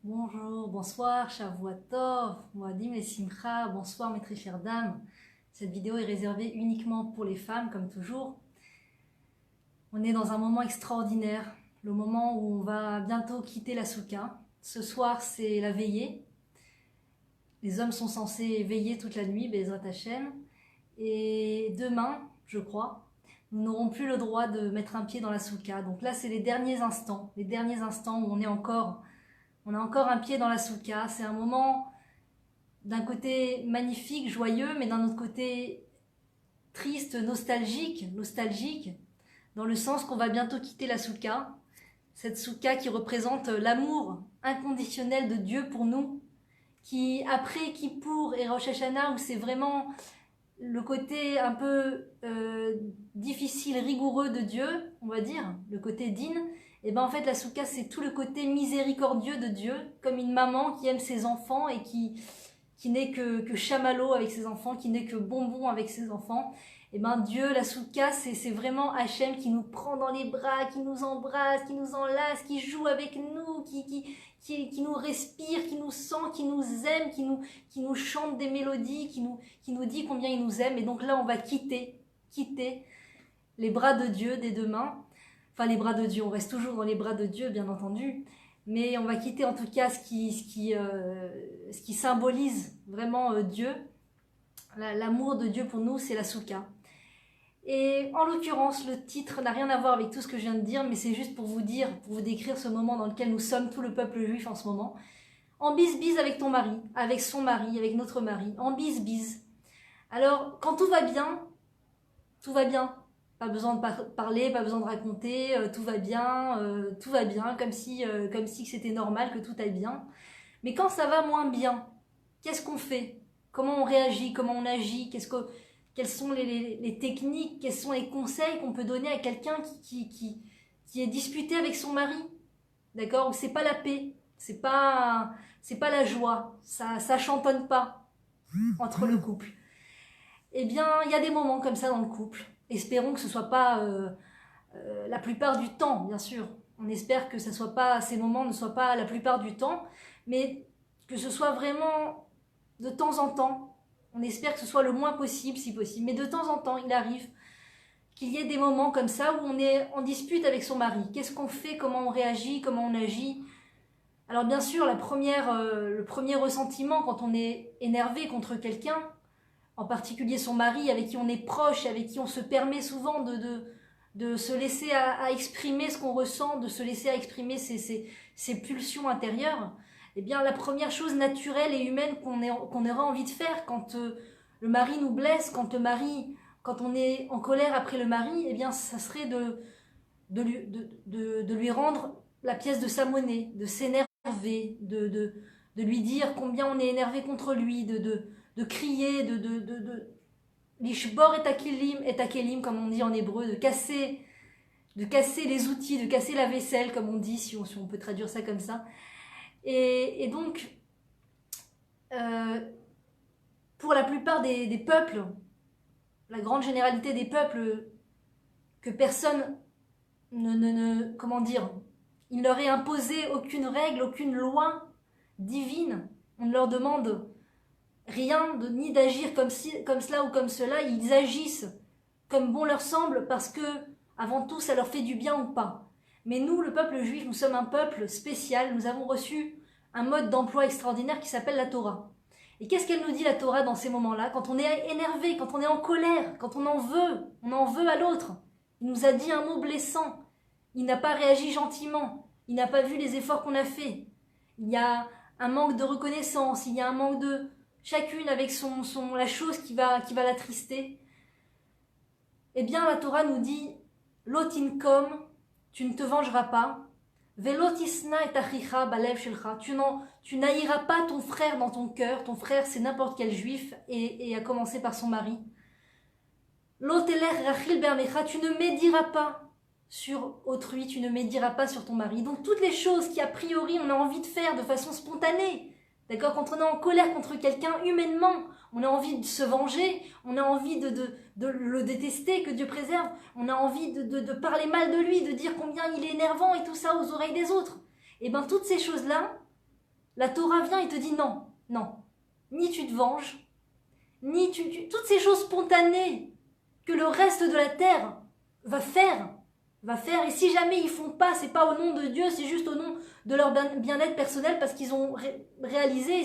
Bonjour, bonsoir, Shavua Tov, Moadim et Simcha, bonsoir mes très chères dames. Cette vidéo est réservée uniquement pour les femmes, comme toujours. On est dans un moment extraordinaire, le moment où on va bientôt quitter la soukha. Ce soir, c'est la veillée. Les hommes sont censés veiller toute la nuit, Bezrat Hashem. Et demain, je crois, nous n'aurons plus le droit de mettre un pied dans la soukha. Donc là, c'est les derniers instants où on a encore un pied dans la soukha. C'est un moment d'un côté magnifique, joyeux, mais d'un autre côté triste, nostalgique, dans le sens qu'on va bientôt quitter la soukha. Cette soukha qui représente l'amour inconditionnel de Dieu pour nous, qui après Kippour et Rosh Hashanah, où c'est vraiment le côté un peu difficile, rigoureux de Dieu, on va dire, le côté din, et ben en fait la soukha c'est tout le côté miséricordieux de Dieu, comme une maman qui aime ses enfants et qui n'est que chamallow avec ses enfants, qui n'est que bonbon avec ses enfants. Et ben Dieu, la soukha, c'est vraiment Hachem qui nous prend dans les bras, qui nous embrasse, qui nous enlace, qui joue avec nous, qui nous respire, qui nous sent, qui nous aime, qui nous chante des mélodies, qui nous dit combien il nous aime. Et donc là, on va quitter les bras de Dieu dès demain. Enfin, les bras de Dieu, on reste toujours dans les bras de Dieu, bien entendu. Mais on va quitter en tout cas ce qui symbolise vraiment Dieu. L'amour de Dieu pour nous, c'est la soukha. Et en l'occurrence, le titre n'a rien à voir avec tout ce que je viens de dire, mais c'est juste pour vous dire, pour vous décrire ce moment dans lequel nous sommes, tout le peuple juif en ce moment. En bise-bise avec ton mari, avec son mari, avec notre mari, en bise-bise. Alors, quand tout va bien, tout va bien. Pas besoin de parler, pas besoin de raconter, tout va bien, comme si c'était normal que tout aille bien. Mais quand ça va moins bien, qu'est-ce qu'on fait? Comment on réagit? Comment on agit? Quelles sont les techniques? Quels sont les conseils qu'on peut donner à quelqu'un qui est disputé avec son mari? D'accord? Où c'est pas la paix, c'est pas la joie, ça chantonne pas entre le couple. Eh bien, il y a des moments comme ça dans le couple. Espérons que ce soit pas la plupart du temps, bien sûr. On espère que ces moments ne soient pas la plupart du temps, mais que ce soit vraiment de temps en temps. On espère que ce soit le moins possible, si possible. Mais de temps en temps, il arrive qu'il y ait des moments comme ça où on est en dispute avec son mari. Qu'est-ce qu'on fait? Comment on réagit? Comment on agit? Alors bien sûr, le premier ressentiment quand on est énervé contre quelqu'un, en particulier son mari, avec qui on est proche, avec qui on se permet souvent de se laisser à exprimer ce qu'on ressent, de se laisser à exprimer ses pulsions intérieures, eh bien la première chose naturelle et humaine qu'on aura envie de faire quand le mari nous blesse, quand on est en colère après le mari, eh bien ça serait de lui rendre la pièce de sa monnaie, de s'énerver, de lui dire combien on est énervé contre lui, de crier, l'ishbor et takelim, comme on dit en hébreu, de casser les outils, de casser la vaisselle, comme on dit, si on peut traduire ça comme ça. Et donc, pour la plupart des peuples, la grande généralité des peuples, que personne comment dire, il ne leur est imposé aucune règle, aucune loi divine. On ne leur demande rien, ni d'agir comme cela ou comme cela. Ils agissent comme bon leur semble parce que, avant tout, ça leur fait du bien ou pas. Mais nous, le peuple juif, nous sommes un peuple spécial. Nous avons reçu un mode d'emploi extraordinaire qui s'appelle la Torah. Et qu'est-ce qu'elle nous dit, la Torah, dans ces moments-là? Quand on est énervé, quand on est en colère, quand on en veut à l'autre. Il nous a dit un mot blessant. Il n'a pas réagi gentiment. Il n'a pas vu les efforts qu'on a faits. Il y a un manque de reconnaissance. Il y a un manque de... Chacune avec la chose qui va l'attrister. Eh bien, la Torah nous dit Lotinkom, tu ne te vengeras pas. Velotisna et achicha balev shelcha, tu n'haïras pas ton frère dans ton cœur. Ton frère, c'est n'importe quel juif, et à commencer par son mari. Loteler rachil bermecha, tu ne médiras pas sur autrui, tu ne médiras pas sur ton mari. Donc, toutes les choses qui, a priori, on a envie de faire de façon spontanée. D'accord? Quand on est en colère contre quelqu'un, humainement, on a envie de se venger, on a envie de le détester, que Dieu préserve, on a envie de parler mal de lui, de dire combien il est énervant et tout ça aux oreilles des autres. Et bien toutes ces choses-là, La Torah vient et te dit non, non. Ni tu te venges, ni toutes ces choses spontanées que le reste de la terre va faire. Et si jamais ils font pas, c'est pas au nom de Dieu, c'est juste au nom de leur bien-être personnel parce qu'ils ont réalisé,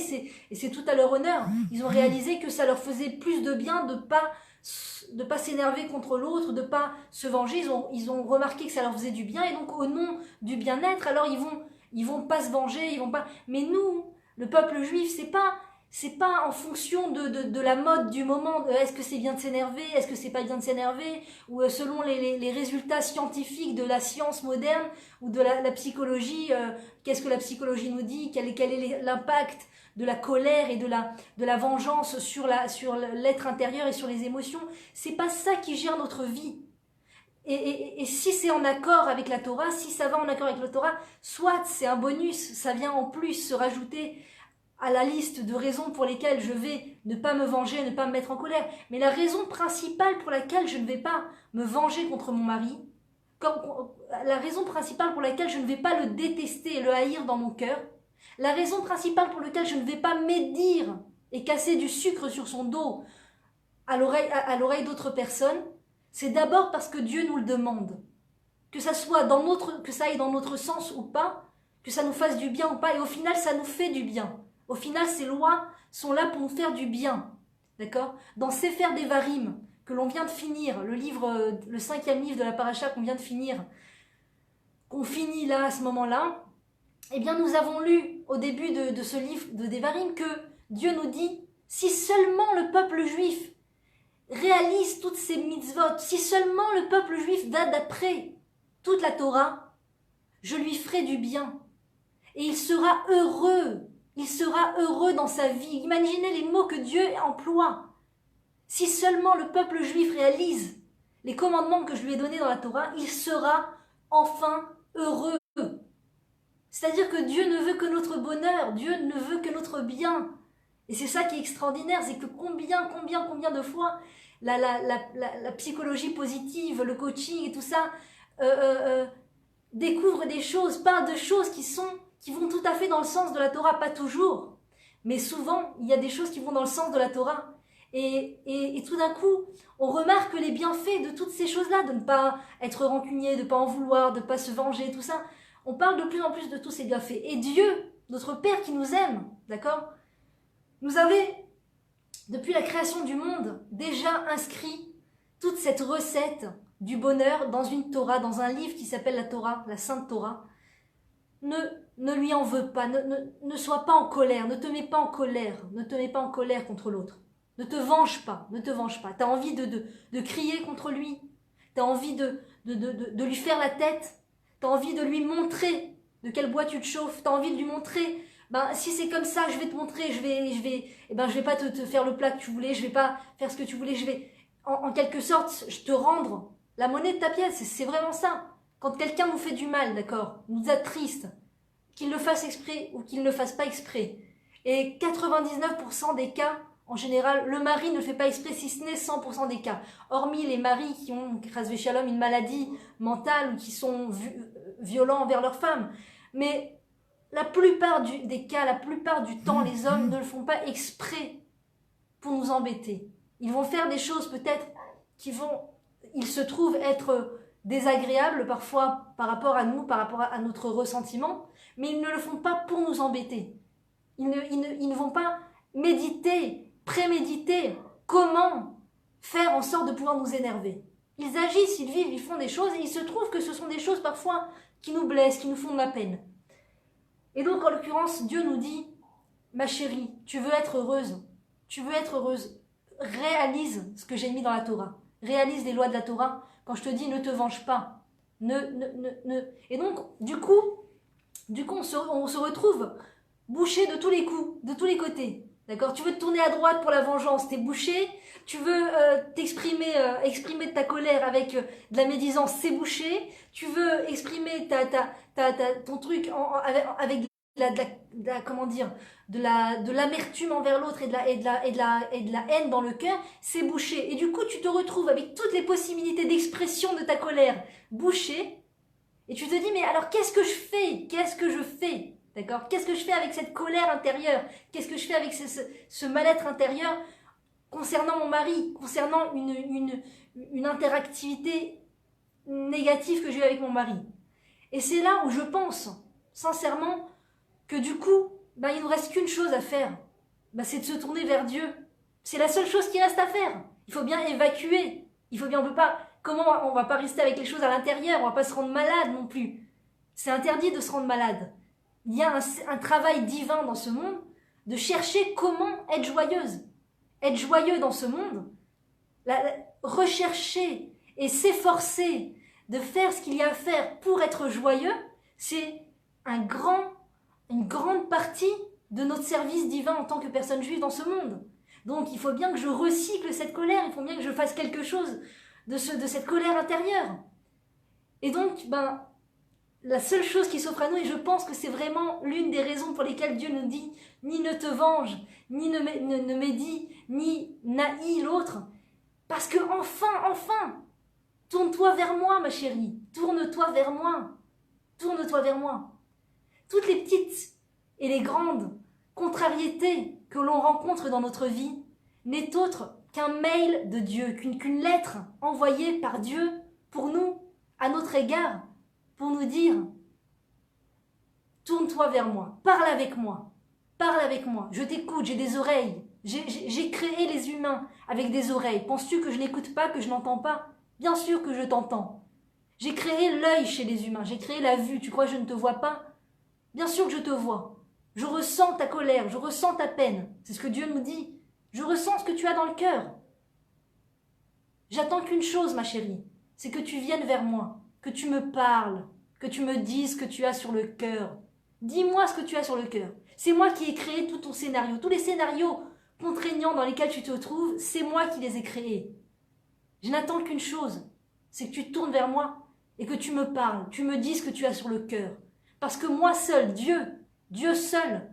et c'est tout à leur honneur, ils ont réalisé que ça leur faisait plus de bien de pas s'énerver contre l'autre, de pas se venger, ils ont remarqué que ça leur faisait du bien, et donc au nom du bien-être, alors ils vont pas se venger, ils vont pas. Mais nous, le peuple juif, c'est pas en fonction de la mode du moment, est-ce que c'est bien de s'énerver, est-ce que c'est pas bien de s'énerver, ou selon les résultats scientifiques de la science moderne, ou de la psychologie, qu'est-ce que la psychologie nous dit, quel est l'impact de la colère et de la vengeance sur l'être intérieur et sur les émotions. C'est pas ça qui gère notre vie. Et si c'est en accord avec la Torah, si ça va en accord avec la Torah, soit c'est un bonus, ça vient en plus se rajouter à la liste de raisons pour lesquelles je vais ne pas me venger, ne pas me mettre en colère. Mais la raison principale pour laquelle je ne vais pas me venger contre mon mari, la raison principale pour laquelle je ne vais pas le détester et le haïr dans mon cœur, la raison principale pour laquelle je ne vais pas médire et casser du sucre sur son dos à l'oreille d'autres personnes, c'est d'abord parce que Dieu nous le demande. Que ça aille dans notre sens ou pas, que ça nous fasse du bien ou pas, et au final ça nous fait du bien. Au final, ces lois sont là pour nous faire du bien. D'accord? Dans Sefer Devarim, que l'on vient de finir, le 5e livre de la paracha qu'on vient de finir, qu'on finit là, à ce moment-là, eh bien, nous avons lu au début de ce livre de Devarim que Dieu nous dit, si seulement le peuple juif réalise toutes ces mitzvot, si seulement le peuple juif va d'après toute la Torah, je lui ferai du bien. Et il sera heureux. Il sera heureux dans sa vie. Imaginez les mots que Dieu emploie. Si seulement le peuple juif réalise les commandements que je lui ai donnés dans la Torah, il sera enfin heureux. C'est-à-dire que Dieu ne veut que notre bonheur, Dieu ne veut que notre bien. Et c'est ça qui est extraordinaire, c'est que combien de fois la psychologie positive, le coaching et tout ça découvre des choses, parle de choses qui vont tout à fait dans le sens de la Torah, pas toujours, mais souvent, il y a des choses qui vont dans le sens de la Torah. Et tout d'un coup, on remarque les bienfaits de toutes ces choses-là, de ne pas être rancunier, de ne pas en vouloir, de ne pas se venger, tout ça. On parle de plus en plus de tous ces bienfaits. Et Dieu, notre Père qui nous aime, d'accord, nous avait, depuis la création du monde, déjà inscrit toute cette recette du bonheur dans une Torah, dans un livre qui s'appelle la Torah, la Sainte Torah. Ne lui en veux pas, ne sois pas en colère, ne te mets pas en colère contre l'autre. Ne te venge pas. Tu as envie de crier contre lui, tu as envie de lui faire la tête, tu as envie de lui montrer de quel bois tu te chauffes, tu as envie de lui montrer, si c'est comme ça, je vais te montrer, je vais pas te faire le plat que tu voulais, je vais pas faire ce que tu voulais, je vais, en quelque sorte, te rendre la monnaie de ta pièce, c'est vraiment ça. Quand quelqu'un nous fait du mal, d'accord, nous attriste, qu'il le fasse exprès ou qu'il ne le fasse pas exprès. Et 99% des cas, en général, le mari ne le fait pas exprès, si ce n'est 100% des cas. Hormis les maris qui ont, grâce à Shalom, une maladie mentale ou qui sont violents envers leurs femmes. Mais la plupart des cas, la plupart du temps, les hommes ne le font pas exprès pour nous embêter. Ils vont faire des choses peut-être ils se trouvent être désagréables parfois par rapport à nous, par rapport à notre ressentiment, mais ils ne le font pas pour nous embêter. Ils ne vont pas préméditer comment faire en sorte de pouvoir nous énerver. Ils agissent, ils vivent, ils font des choses, et il se trouve que ce sont des choses parfois qui nous blessent, qui nous font de la peine. Et donc, en l'occurrence, Dieu nous dit, ma chérie, tu veux être heureuse, réalise ce que j'ai mis dans la Torah. Réalise les lois de la Torah. Quand je te dis ne te venge pas. Et donc, du coup on se retrouve bouché de tous les coups, de tous les côtés. D'accord? Tu veux te tourner à droite pour la vengeance, t'es bouché. Tu veux exprimer ta colère avec de la médisance, c'est bouché. Tu veux exprimer ton truc avec de l'amertume envers l'autre et de la haine dans le cœur, c'est bouché. Et du coup, tu te retrouves avec toutes les possibilités d'expression de ta colère bouchées. Et tu te dis, mais alors qu'est-ce que je fais? D'accord? Qu'est-ce que je fais avec cette colère intérieure? Qu'est-ce que je fais avec ce mal-être intérieur concernant mon mari, concernant une interactivité négative que j'ai eue avec mon mari? Et c'est là où je pense, sincèrement, que du coup, ben, il ne nous reste qu'une chose à faire. Ben, c'est de se tourner vers Dieu. C'est la seule chose qui reste à faire. Il faut bien évacuer. Il faut bien, on peut pas, comment on va pas rester avec les choses à l'intérieur? On va pas se rendre malade non plus. C'est interdit de se rendre malade. Il y a un travail divin dans ce monde de chercher comment être joyeuse. Être joyeux dans ce monde, rechercher et s'efforcer de faire ce qu'il y a à faire pour être joyeux, c'est une grande partie de notre service divin en tant que personne juive dans ce monde. Donc il faut bien que je recycle cette colère, il faut bien que je fasse quelque chose de cette colère intérieure. Et donc, ben, la seule chose qui s'offre à nous, et je pense que c'est vraiment l'une des raisons pour lesquelles Dieu nous dit « ni ne te venge, ni ne médis, ni n'haïs l'autre », parce que enfin, tourne-toi vers moi, ma chérie, tourne-toi vers moi, tourne-toi vers moi. Toutes les petites et les grandes contrariétés que l'on rencontre dans notre vie n'est autre qu'un mail de Dieu, qu'une lettre envoyée par Dieu pour nous, à notre égard, pour nous dire « tourne-toi vers moi, parle avec moi, je t'écoute, j'ai des oreilles, j'ai créé les humains avec des oreilles. Penses-tu que je n'écoute pas, que je n'entends pas? Bien sûr que je t'entends. J'ai créé l'œil chez les humains, j'ai créé la vue, tu crois que je ne te vois pas? Bien sûr que je te vois. Je ressens ta colère, je ressens ta peine. C'est ce que Dieu nous dit. Je ressens ce que tu as dans le cœur. J'attends qu'une chose, ma chérie, c'est que tu viennes vers moi, que tu me parles, que tu me dises ce que tu as sur le cœur. Dis-moi ce que tu as sur le cœur. C'est moi qui ai créé tout ton scénario. Tous les scénarios contraignants dans lesquels tu te trouves, c'est moi qui les ai créés. Je n'attends qu'une chose, c'est que tu te tournes vers moi et que tu me parles, tu me dises ce que tu as sur le cœur. Parce que moi seul, Dieu seul,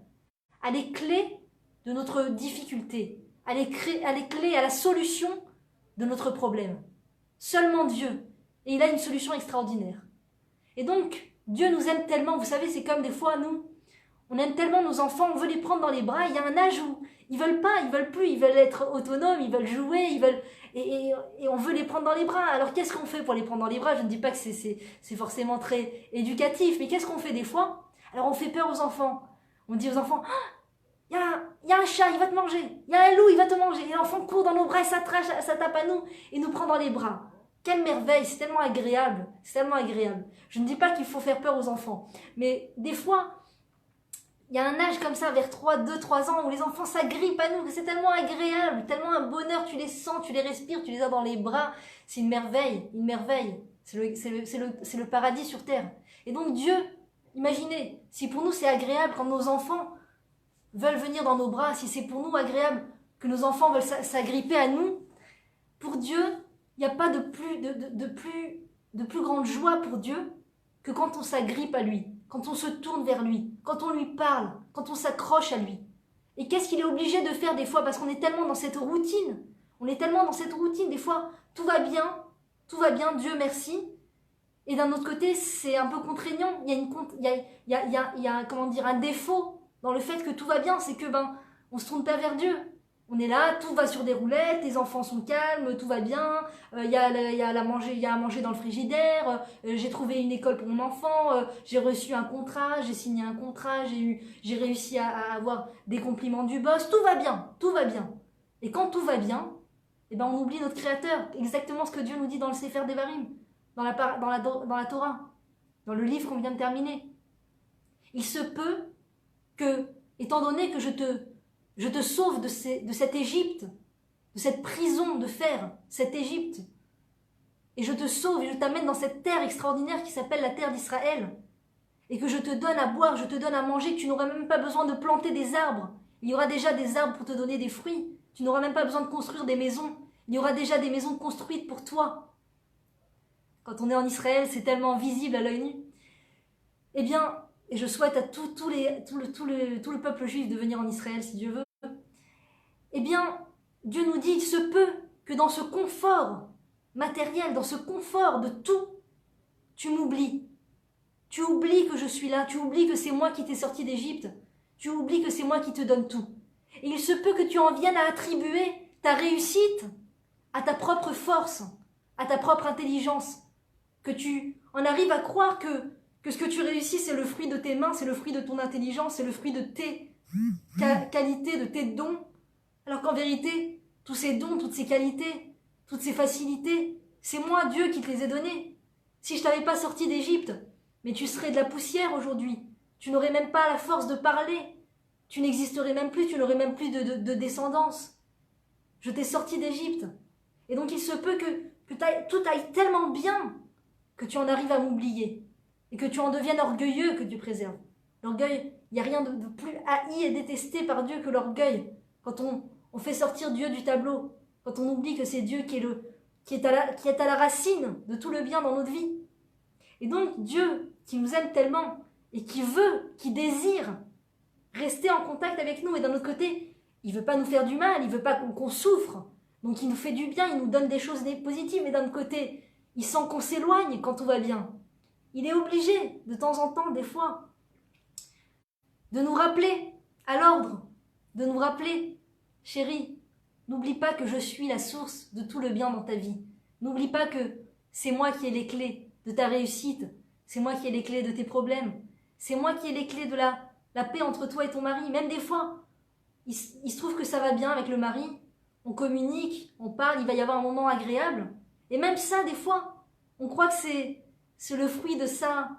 a les clés de notre difficulté, a les clés à la solution de notre problème. Seulement Dieu. Et il a une solution extraordinaire. Et donc, Dieu nous aime tellement, vous savez, c'est comme des fois, nous, on aime tellement nos enfants, on veut les prendre dans les bras, il y a un âge où ils veulent pas, ils veulent plus, ils veulent être autonomes, ils veulent jouer, et on veut les prendre dans les bras. Alors qu'est-ce qu'on fait pour les prendre dans les bras? Je ne dis pas que c'est forcément très éducatif, mais qu'est-ce qu'on fait des fois? Alors on fait peur aux enfants. On dit aux enfants, il y a un chat, il va te manger, il y a un loup, il va te manger. Et l'enfant court dans nos bras, ça tape à nous et nous prend dans les bras. Quelle merveille, c'est tellement agréable, c'est tellement agréable. Je ne dis pas qu'il faut faire peur aux enfants, mais des fois, il y a un âge comme ça, vers 2-3 ans, où les enfants s'agrippent à nous, que c'est tellement agréable, tellement un bonheur, tu les sens, tu les respires, tu les as dans les bras. C'est une merveille, une merveille. C'est le paradis sur terre. Et donc Dieu, imaginez, si pour nous c'est agréable quand nos enfants veulent venir dans nos bras, si c'est pour nous agréable que nos enfants veulent s'agripper à nous, pour Dieu, il n'y a pas de plus grande joie pour Dieu que quand on s'agrippe à lui, quand on se tourne vers lui, quand on lui parle, quand on s'accroche à lui. Et qu'est-ce qu'il est obligé de faire des fois? Parce qu'on est tellement dans cette routine. Des fois, tout va bien, Dieu merci. Et d'un autre côté, c'est un peu contraignant. Il y a comment dire, un défaut dans le fait que tout va bien, c'est que on se tourne pas vers Dieu. On est là, tout va sur des roulettes, les enfants sont calmes, tout va bien, il y a à manger dans le frigidaire, j'ai trouvé une école pour mon enfant, j'ai reçu un contrat, j'ai signé un contrat, j'ai réussi à avoir des compliments du boss, tout va bien. Et quand tout va bien, on oublie notre Créateur, exactement ce que Dieu nous dit dans le Sefer Devarim, dans la Torah, dans le livre qu'on vient de terminer. Il se peut que, étant donné que je te sauve de cette Égypte, de cette prison de fer, cette Égypte. Et je te sauve et je t'amène dans cette terre extraordinaire qui s'appelle la terre d'Israël. Et que je te donne à boire, je te donne à manger, que tu n'auras même pas besoin de planter des arbres. Il y aura déjà des arbres pour te donner des fruits. Tu n'auras même pas besoin de construire des maisons. Il y aura déjà des maisons construites pour toi. Quand on est en Israël, c'est tellement visible à l'œil nu. Eh bien, et je souhaite à tout le peuple juif de venir en Israël si Dieu veut, eh bien, Dieu nous dit, il se peut que dans ce confort matériel, dans ce confort de tout, tu m'oublies. Tu oublies que je suis là, tu oublies que c'est moi qui t'ai sorti d'Égypte, tu oublies que c'est moi qui te donne tout. Et il se peut que tu en viennes à attribuer ta réussite à ta propre force, à ta propre intelligence, que tu en arrives à croire que ce que tu réussis, c'est le fruit de tes mains, c'est le fruit de ton intelligence, c'est le fruit de tes qualités, de tes dons, alors qu'en vérité, tous ces dons, toutes ces qualités, toutes ces facilités, c'est moi, Dieu, qui te les ai donnés. Si je t'avais pas sorti d'Égypte, mais tu serais de la poussière aujourd'hui. Tu n'aurais même pas la force de parler. Tu n'existerais même plus, tu n'aurais même plus de descendance. Je t'ai sorti d'Égypte. Et donc il se peut que tout aille tellement bien que tu en arrives à m'oublier. Et que tu en deviennes orgueilleux que Dieu préserve. L'orgueil, il n'y a rien de plus haï et détesté par Dieu que l'orgueil. Quand on fait sortir Dieu du tableau. Quand on oublie que c'est Dieu qui est à la racine de tout le bien dans notre vie. Et donc Dieu, qui nous aime tellement et qui désire rester en contact avec nous, et d'un autre côté, il ne veut pas nous faire du mal, il ne veut pas qu'on souffre, donc il nous fait du bien, il nous donne des choses positives, mais d'un autre côté, il sent qu'on s'éloigne quand tout va bien. Il est obligé, de temps en temps, des fois, de nous rappeler à l'ordre, de nous rappeler, chérie, n'oublie pas que je suis la source de tout le bien dans ta vie. N'oublie pas que c'est moi qui ai les clés de ta réussite, c'est moi qui ai les clés de tes problèmes, c'est moi qui ai les clés de la paix entre toi et ton mari. Même des fois, il se trouve que ça va bien avec le mari, on communique, on parle, il va y avoir un moment agréable. Et même ça, des fois, on croit que c'est le fruit de sa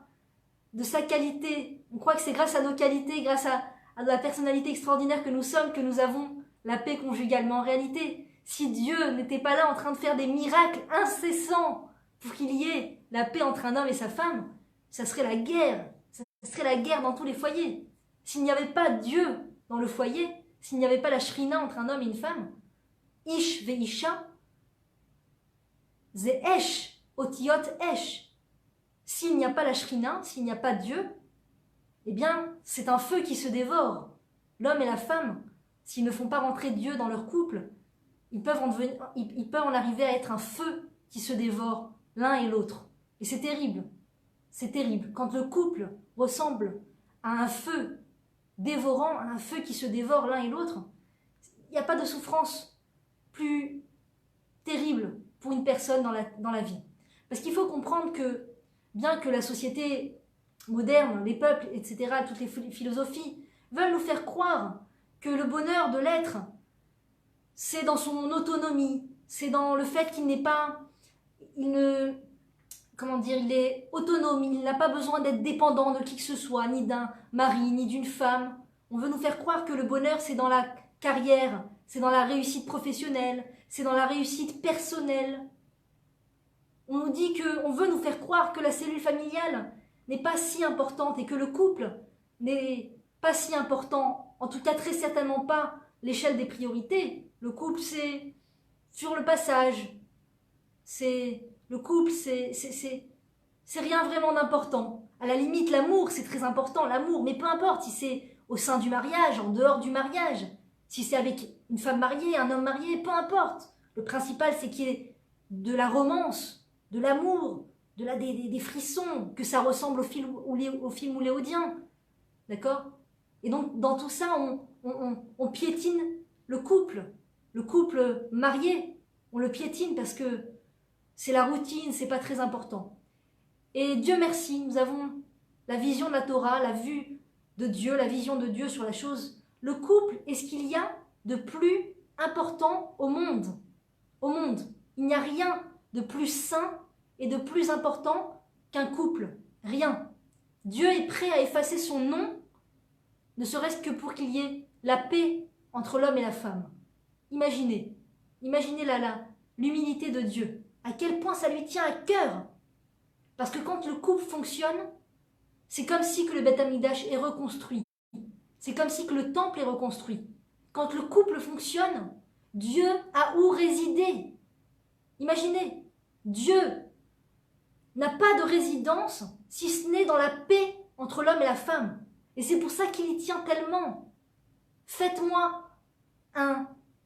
qualité. On croit que c'est grâce à nos qualités, grâce à la personnalité extraordinaire que nous sommes, que nous avons la paix conjugalement. En réalité, si Dieu n'était pas là en train de faire des miracles incessants pour qu'il y ait la paix entre un homme et sa femme, ça serait la guerre. Ça serait la guerre dans tous les foyers. S'il n'y avait pas Dieu dans le foyer, s'il n'y avait pas la shrina entre un homme et une femme, ish veisha, ze esh, otiot esh. S'il n'y a pas la shrina, s'il n'y a pas Dieu, eh bien, c'est un feu qui se dévore. L'homme et la femme, s'ils ne font pas rentrer Dieu dans leur couple, ils peuvent en arriver à être un feu qui se dévore l'un et l'autre. Et c'est terrible. C'est terrible. Quand le couple ressemble à un feu dévorant, à un feu qui se dévore l'un et l'autre, il n'y a pas de souffrance plus terrible pour une personne dans la vie. Parce qu'il faut comprendre que, bien que la société moderne, les peuples, etc., toutes les philosophies, veulent nous faire croire que le bonheur de l'être, c'est dans son autonomie, c'est dans le fait qu'il n'est pas... il est autonome, il n'a pas besoin d'être dépendant de qui que ce soit, ni d'un mari, ni d'une femme. On veut nous faire croire que le bonheur, c'est dans la carrière, c'est dans la réussite professionnelle, c'est dans la réussite personnelle. On veut nous faire croire que la cellule familiale n'est pas si importante et que le couple n'est pas si important, en tout cas très certainement pas l'échelle des priorités. Le couple, c'est sur le passage. Le couple, c'est rien vraiment d'important. À la limite, l'amour, c'est très important, l'amour, mais peu importe si c'est au sein du mariage, en dehors du mariage, si c'est avec une femme mariée, un homme marié, peu importe. Le principal, c'est qu'il y ait de la romance, de l'amour, des frissons, que ça ressemble au film hollywoodien. D'accord? Et donc, dans tout ça, on piétine le couple marié. On le piétine parce que c'est la routine, c'est pas très important. Et Dieu merci, nous avons la vision de la Torah, la vue de Dieu, la vision de Dieu sur la chose. Le couple est ce qu'il y a de plus important au monde. Au monde. Il n'y a rien de plus sain et de plus important qu'un couple. Rien. Dieu est prêt à effacer son nom, ne serait-ce que pour qu'il y ait la paix entre l'homme et la femme. Imaginez l'humilité de Dieu. À quel point ça lui tient à cœur. Parce que quand le couple fonctionne, c'est comme si que le Beth Amikdash est reconstruit. C'est comme si que le temple est reconstruit. Quand le couple fonctionne, Dieu a où résider. Imaginez, Dieu n'a pas de résidence si ce n'est dans la paix entre l'homme et la femme. Et c'est pour ça qu'il y tient tellement. Faites-moi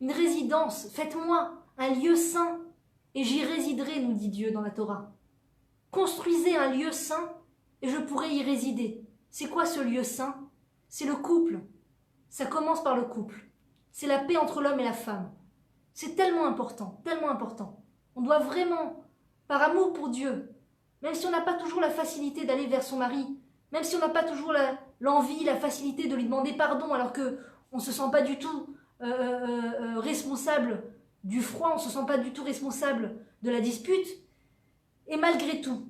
une résidence, faites-moi un lieu saint, et j'y résiderai, nous dit Dieu dans la Torah. Construisez un lieu saint, et je pourrai y résider. C'est quoi ce lieu saint? C'est le couple. Ça commence par le couple. C'est la paix entre l'homme et la femme. C'est tellement important, tellement important. On doit vraiment, par amour pour Dieu, même si on n'a pas toujours la facilité d'aller vers son mari, même si on n'a pas toujours l'envie, la facilité de lui demander pardon alors qu'on ne se sent pas du tout responsable du froid, on ne se sent pas du tout responsable de la dispute, et malgré tout,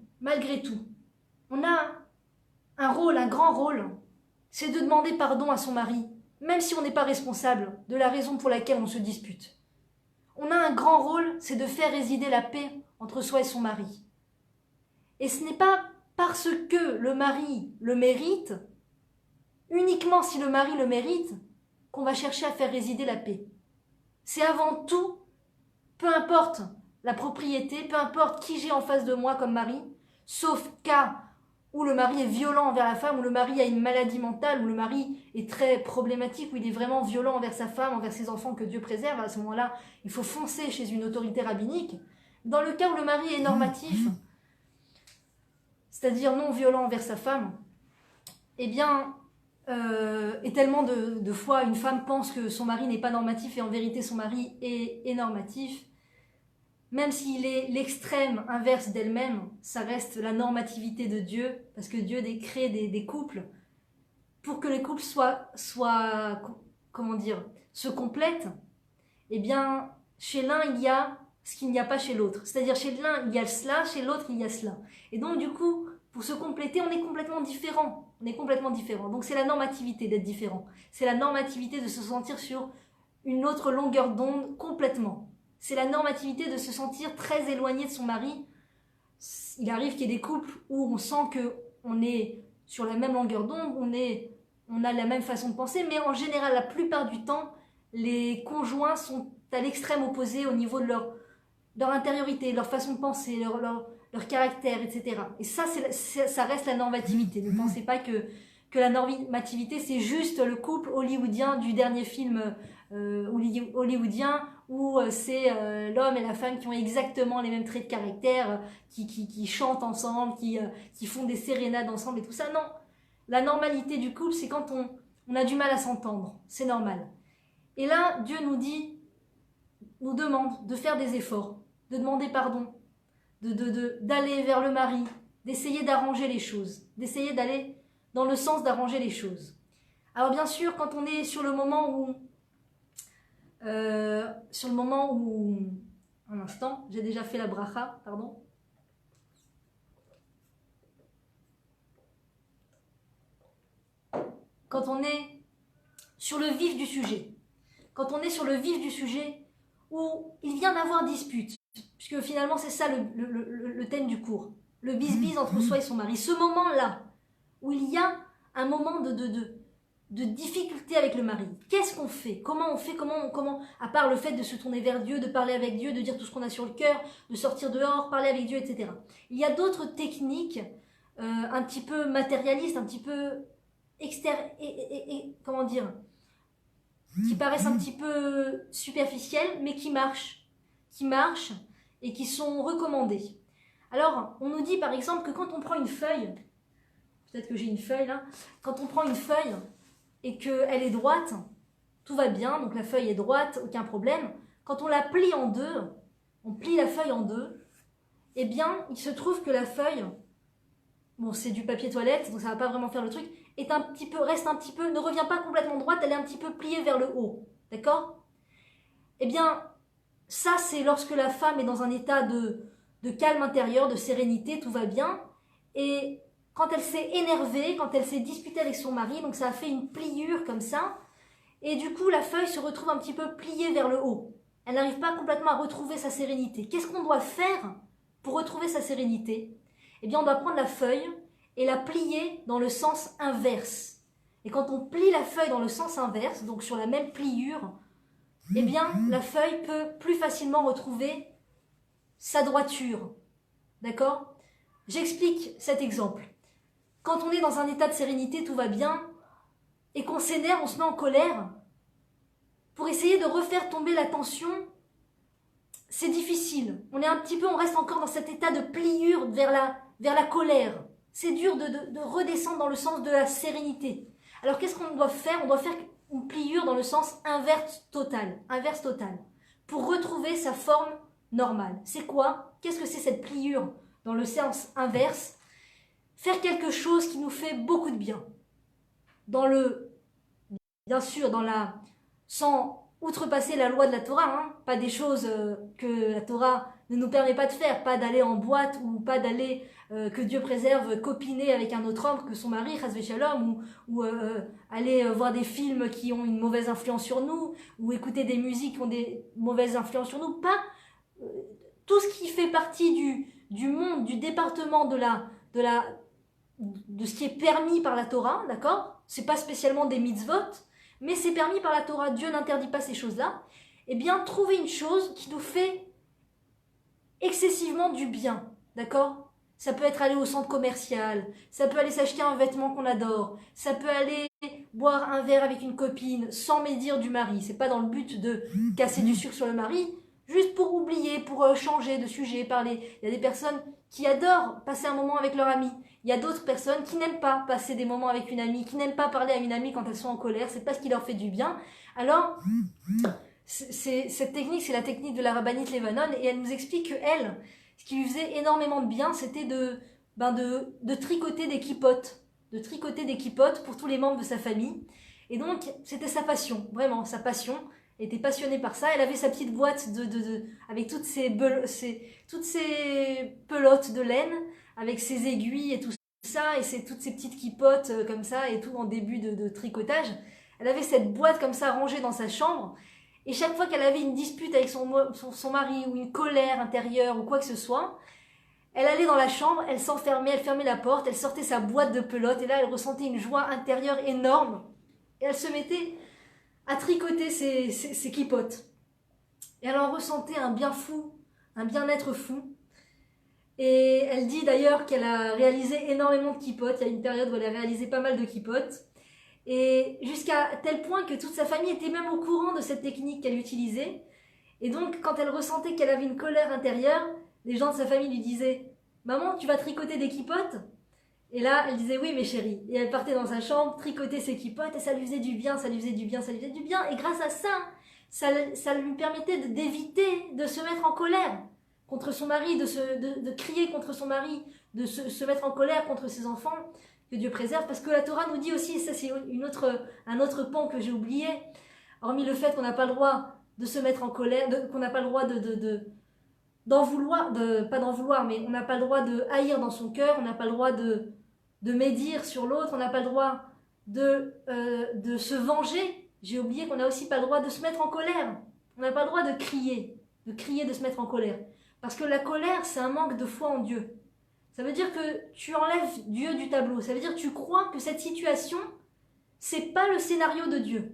on a un rôle, un grand rôle, c'est de demander pardon à son mari, même si on n'est pas responsable de la raison pour laquelle on se dispute. On a un grand rôle, c'est de faire résider la paix entre soi et son mari. Et ce n'est pas parce que le mari le mérite, uniquement si le mari le mérite, qu'on va chercher à faire résider la paix. C'est avant tout, peu importe la propriété, peu importe qui j'ai en face de moi comme mari, sauf cas où le mari est violent envers la femme, où le mari a une maladie mentale, où le mari est très problématique, où il est vraiment violent envers sa femme, envers ses enfants, que Dieu préserve, à ce moment-là, il faut foncer chez une autorité rabbinique. Dans le cas où le mari est normatif, c'est-à-dire non violent envers sa femme, eh bien, et tellement de fois une femme pense que son mari n'est pas normatif et en vérité son mari est normatif, même s'il est l'extrême inverse d'elle-même, ça reste la normativité de Dieu, parce que Dieu crée des couples pour que les couples comment dire, se complètent. Eh bien, chez l'un il y a ce qu'il n'y a pas chez l'autre, c'est-à-dire chez l'un il y a cela, chez l'autre il y a cela. Et donc du coup, pour se compléter, on est complètement différent. On est complètement différent. Donc c'est la normativité d'être différent. C'est la normativité de se sentir sur une autre longueur d'onde complètement. C'est la normativité de se sentir très éloigné de son mari. Il arrive qu'il y ait des couples où on sent qu'on est sur la même longueur d'onde, on a la même façon de penser, mais en général, la plupart du temps, les conjoints sont à l'extrême opposé au niveau de leur intériorité, leur façon de penser, leur caractère, etc. Et ça, ça reste la normativité. Ne pensez pas que la normativité, c'est juste le couple hollywoodien du dernier film hollywoodien où c'est l'homme et la femme qui ont exactement les mêmes traits de caractère, qui chantent ensemble, qui font des sérénades ensemble et tout ça. Non, la normalité du couple, c'est quand on a du mal à s'entendre. C'est normal. Et là, Dieu nous demande de faire des efforts, de demander pardon, d'aller vers le mari, d'essayer d'arranger les choses, d'essayer d'aller dans le sens d'arranger les choses. Alors bien sûr, quand on est sur le moment où... un instant, j'ai déjà fait la bracha, pardon. Quand on est sur le vif du sujet, où il vient d'avoir dispute, puisque finalement c'est ça le thème du cours, le bis-bis entre soi et son mari, ce moment-là, où il y a un moment de difficulté avec le mari. Qu'est-ce qu'on fait? Comment on fait? Comment, à part le fait de se tourner vers Dieu, de parler avec Dieu, de dire tout ce qu'on a sur le cœur, de sortir dehors, parler avec Dieu, etc. Il y a d'autres techniques un petit peu matérialistes, un petit peu comment dire, qui paraissent un petit peu superficielles, mais qui marchent et qui sont recommandées. Alors, on nous dit par exemple que quand on prend une feuille, peut-être que j'ai une feuille là, quand on prend une feuille et qu'elle est droite, tout va bien, donc la feuille est droite, aucun problème. Quand on la plie en deux, on plie la feuille en deux, eh bien, il se trouve que la feuille, bon, c'est du papier toilette, donc ça va pas vraiment faire le truc, reste un petit peu, ne revient pas complètement droite, elle est un petit peu pliée vers le haut, d'accord? Eh bien, ça c'est lorsque la femme est dans un état de calme intérieur, de sérénité, tout va bien, et quand elle s'est énervée, quand elle s'est disputée avec son mari, donc ça a fait une pliure comme ça, et du coup la feuille se retrouve un petit peu pliée vers le haut. Elle n'arrive pas complètement à retrouver sa sérénité. Qu'est-ce qu'on doit faire pour retrouver sa sérénité? Eh bien, on doit prendre la feuille et la plier dans le sens inverse. Et quand on plie la feuille dans le sens inverse, donc sur la même pliure, eh bien, la feuille peut plus facilement retrouver sa droiture. D'accord? J'explique cet exemple. Quand on est dans un état de sérénité, tout va bien, et qu'on s'énerve, on se met en colère, pour essayer de refaire tomber la tension, c'est difficile. On reste encore dans cet état de pliure vers la colère. C'est dur de redescendre dans le sens de la sérénité. Alors qu'est-ce qu'on doit faire? On doit faire une pliure dans le sens inverse total. Inverse total. Pour retrouver sa forme normale. C'est quoi? Qu'est-ce que c'est cette pliure dans le sens inverse? Faire quelque chose qui nous fait beaucoup de bien. Bien sûr, sans outrepasser la loi de la Torah, hein, pas des choses que la Torah ne nous permet pas de faire, pas d'aller en boîte ou pas d'aller, que Dieu préserve, copiner avec un autre homme que son mari, chas v'shalom, ou aller voir des films qui ont une mauvaise influence sur nous, ou écouter des musiques qui ont des mauvaises influences sur nous, pas tout ce qui fait partie du monde, du département de ce qui est permis par la Torah, d'accord? C'est pas spécialement des mitzvot, mais c'est permis par la Torah, Dieu n'interdit pas ces choses-là. Eh bien, trouver une chose qui nous fait excessivement du bien, d'accord? Ça peut être aller au centre commercial, ça peut aller s'acheter un vêtement qu'on adore, ça peut aller boire un verre avec une copine sans médire du mari. C'est pas dans le but de casser du sucre sur le mari, juste pour oublier, pour changer de sujet, parler. Il y a des personnes qui adorent passer un moment avec leur amie. Il y a d'autres personnes qui n'aiment pas passer des moments avec une amie, qui n'aiment pas parler à une amie quand elles sont en colère, c'est pas ce qui leur fait du bien. Alors, cette technique, c'est la technique de la rabbinite Levanon, et elle nous explique que elle, ce qui lui faisait énormément de bien, c'était de tricoter des kippotes, pour tous les membres de sa famille. Et donc, c'était sa passion, vraiment, sa passion. Elle était passionnée par ça. Elle avait sa petite boîte avec toutes ces pelotes de laine, avec ses aiguilles et tout ça, et toutes ces petites kippotes comme ça, et tout en début de tricotage. Elle avait cette boîte comme ça rangée dans sa chambre. Et chaque fois qu'elle avait une dispute avec son mari, ou une colère intérieure, ou quoi que ce soit, elle allait dans la chambre, elle s'enfermait, elle fermait la porte, elle sortait sa boîte de pelotes, et là elle ressentait une joie intérieure énorme. Et elle se mettait à tricoter ses kippotes. Et elle en ressentait un bien fou, un bien-être fou. Et elle dit d'ailleurs qu'elle a réalisé énormément de kippotes. Il y a une période où elle a réalisé pas mal de kippotes. Et jusqu'à tel point que toute sa famille était même au courant de cette technique qu'elle utilisait. Et donc, quand elle ressentait qu'elle avait une colère intérieure, les gens de sa famille lui disaient « Maman, tu vas tricoter des kippotes ?» Et là, elle disait « Oui, mes chéris ». Et elle partait dans sa chambre, tricoter ses kippotes, et ça lui faisait du bien, ça lui faisait du bien, ça lui faisait du bien. Et grâce à ça lui permettait d'éviter de se mettre en colère contre son mari, de crier contre son mari, de se mettre en colère contre ses enfants, que Dieu préserve. Parce que la Torah nous dit aussi, et ça c'est un autre pan que j'ai oublié, hormis le fait qu'on n'a pas le droit de se mettre en colère, qu'on n'a pas le droit d'en vouloir, pas d'en vouloir, mais on n'a pas le droit de haïr dans son cœur, on n'a pas le droit de médire sur l'autre, on n'a pas le droit de se venger. J'ai oublié qu'on n'a aussi pas le droit de se mettre en colère. On n'a pas le droit de crier, de se mettre en colère. Parce que la colère, c'est un manque de foi en Dieu. Ça veut dire que tu enlèves Dieu du tableau. Ça veut dire que tu crois que cette situation, c'est pas le scénario de Dieu.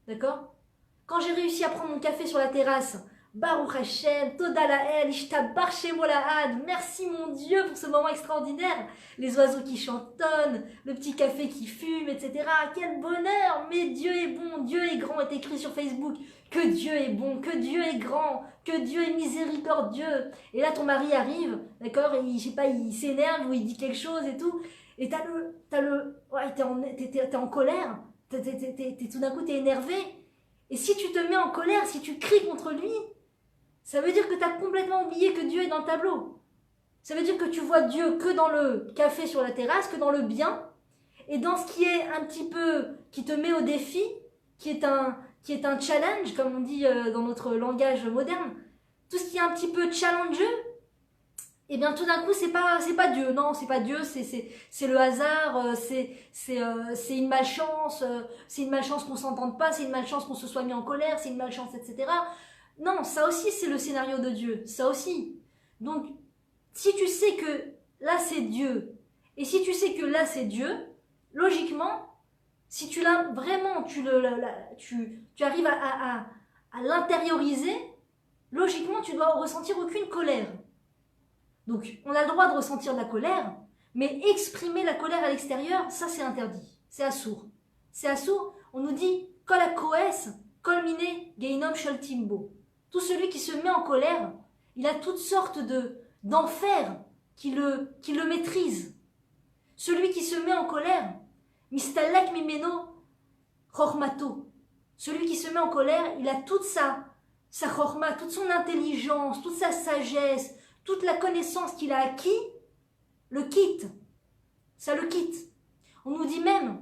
D'accord? Quand j'ai réussi à prendre mon café sur la terrasse, Baruch Hashem, Toda Lael, Ishtabar Shemo Lahad, merci mon Dieu pour ce moment extraordinaire. Les oiseaux qui chantonnent, le petit café qui fume, etc. Quel bonheur! Mais Dieu est bon, Dieu est grand, est écrit sur Facebook. Que Dieu est bon, que Dieu est grand, que Dieu est miséricordieux. Et là, ton mari arrive, d'accord, et je sais pas, il s'énerve ou il dit quelque chose et tout. Et ouais, t'es en colère, tout d'un coup, t'es énervé. Et si tu te mets en colère, si tu cries contre lui, ça veut dire que tu as complètement oublié que Dieu est dans le tableau. Ça veut dire que tu vois Dieu que dans le café sur la terrasse, que dans le bien, et dans ce qui est un petit peu, qui te met au défi, qui est un challenge, comme on dit dans notre langage moderne, tout ce qui est un petit peu challengeux, et bien tout d'un coup c'est pas Dieu, non, c'est pas Dieu, c'est le hasard, c'est une malchance, qu'on s'entende pas, c'est une malchance qu'on se soit mis en colère, c'est une malchance, etc. Non, ça aussi c'est le scénario de Dieu, ça aussi. Donc si tu sais que là c'est Dieu, et si tu sais que là c'est Dieu, logiquement, si tu l'as vraiment, tu arrives à l'intérioriser, logiquement tu dois ressentir aucune colère. Donc, on a le droit de ressentir de la colère, mais exprimer la colère à l'extérieur, ça c'est interdit. C'est assourd. C'est assourd. On nous dit « Kol hakoes, kol mine geinom shel timbo ». Tout celui qui se met en colère, il a toutes sortes d'enfers qui le maîtrisent. Celui qui se met en colère, mistalek mimeno chormato. Celui qui se met en colère, il a toute sa chorma, toute son intelligence, toute sa sagesse, toute la connaissance qu'il a acquis, le quitte. Ça le quitte. On nous dit même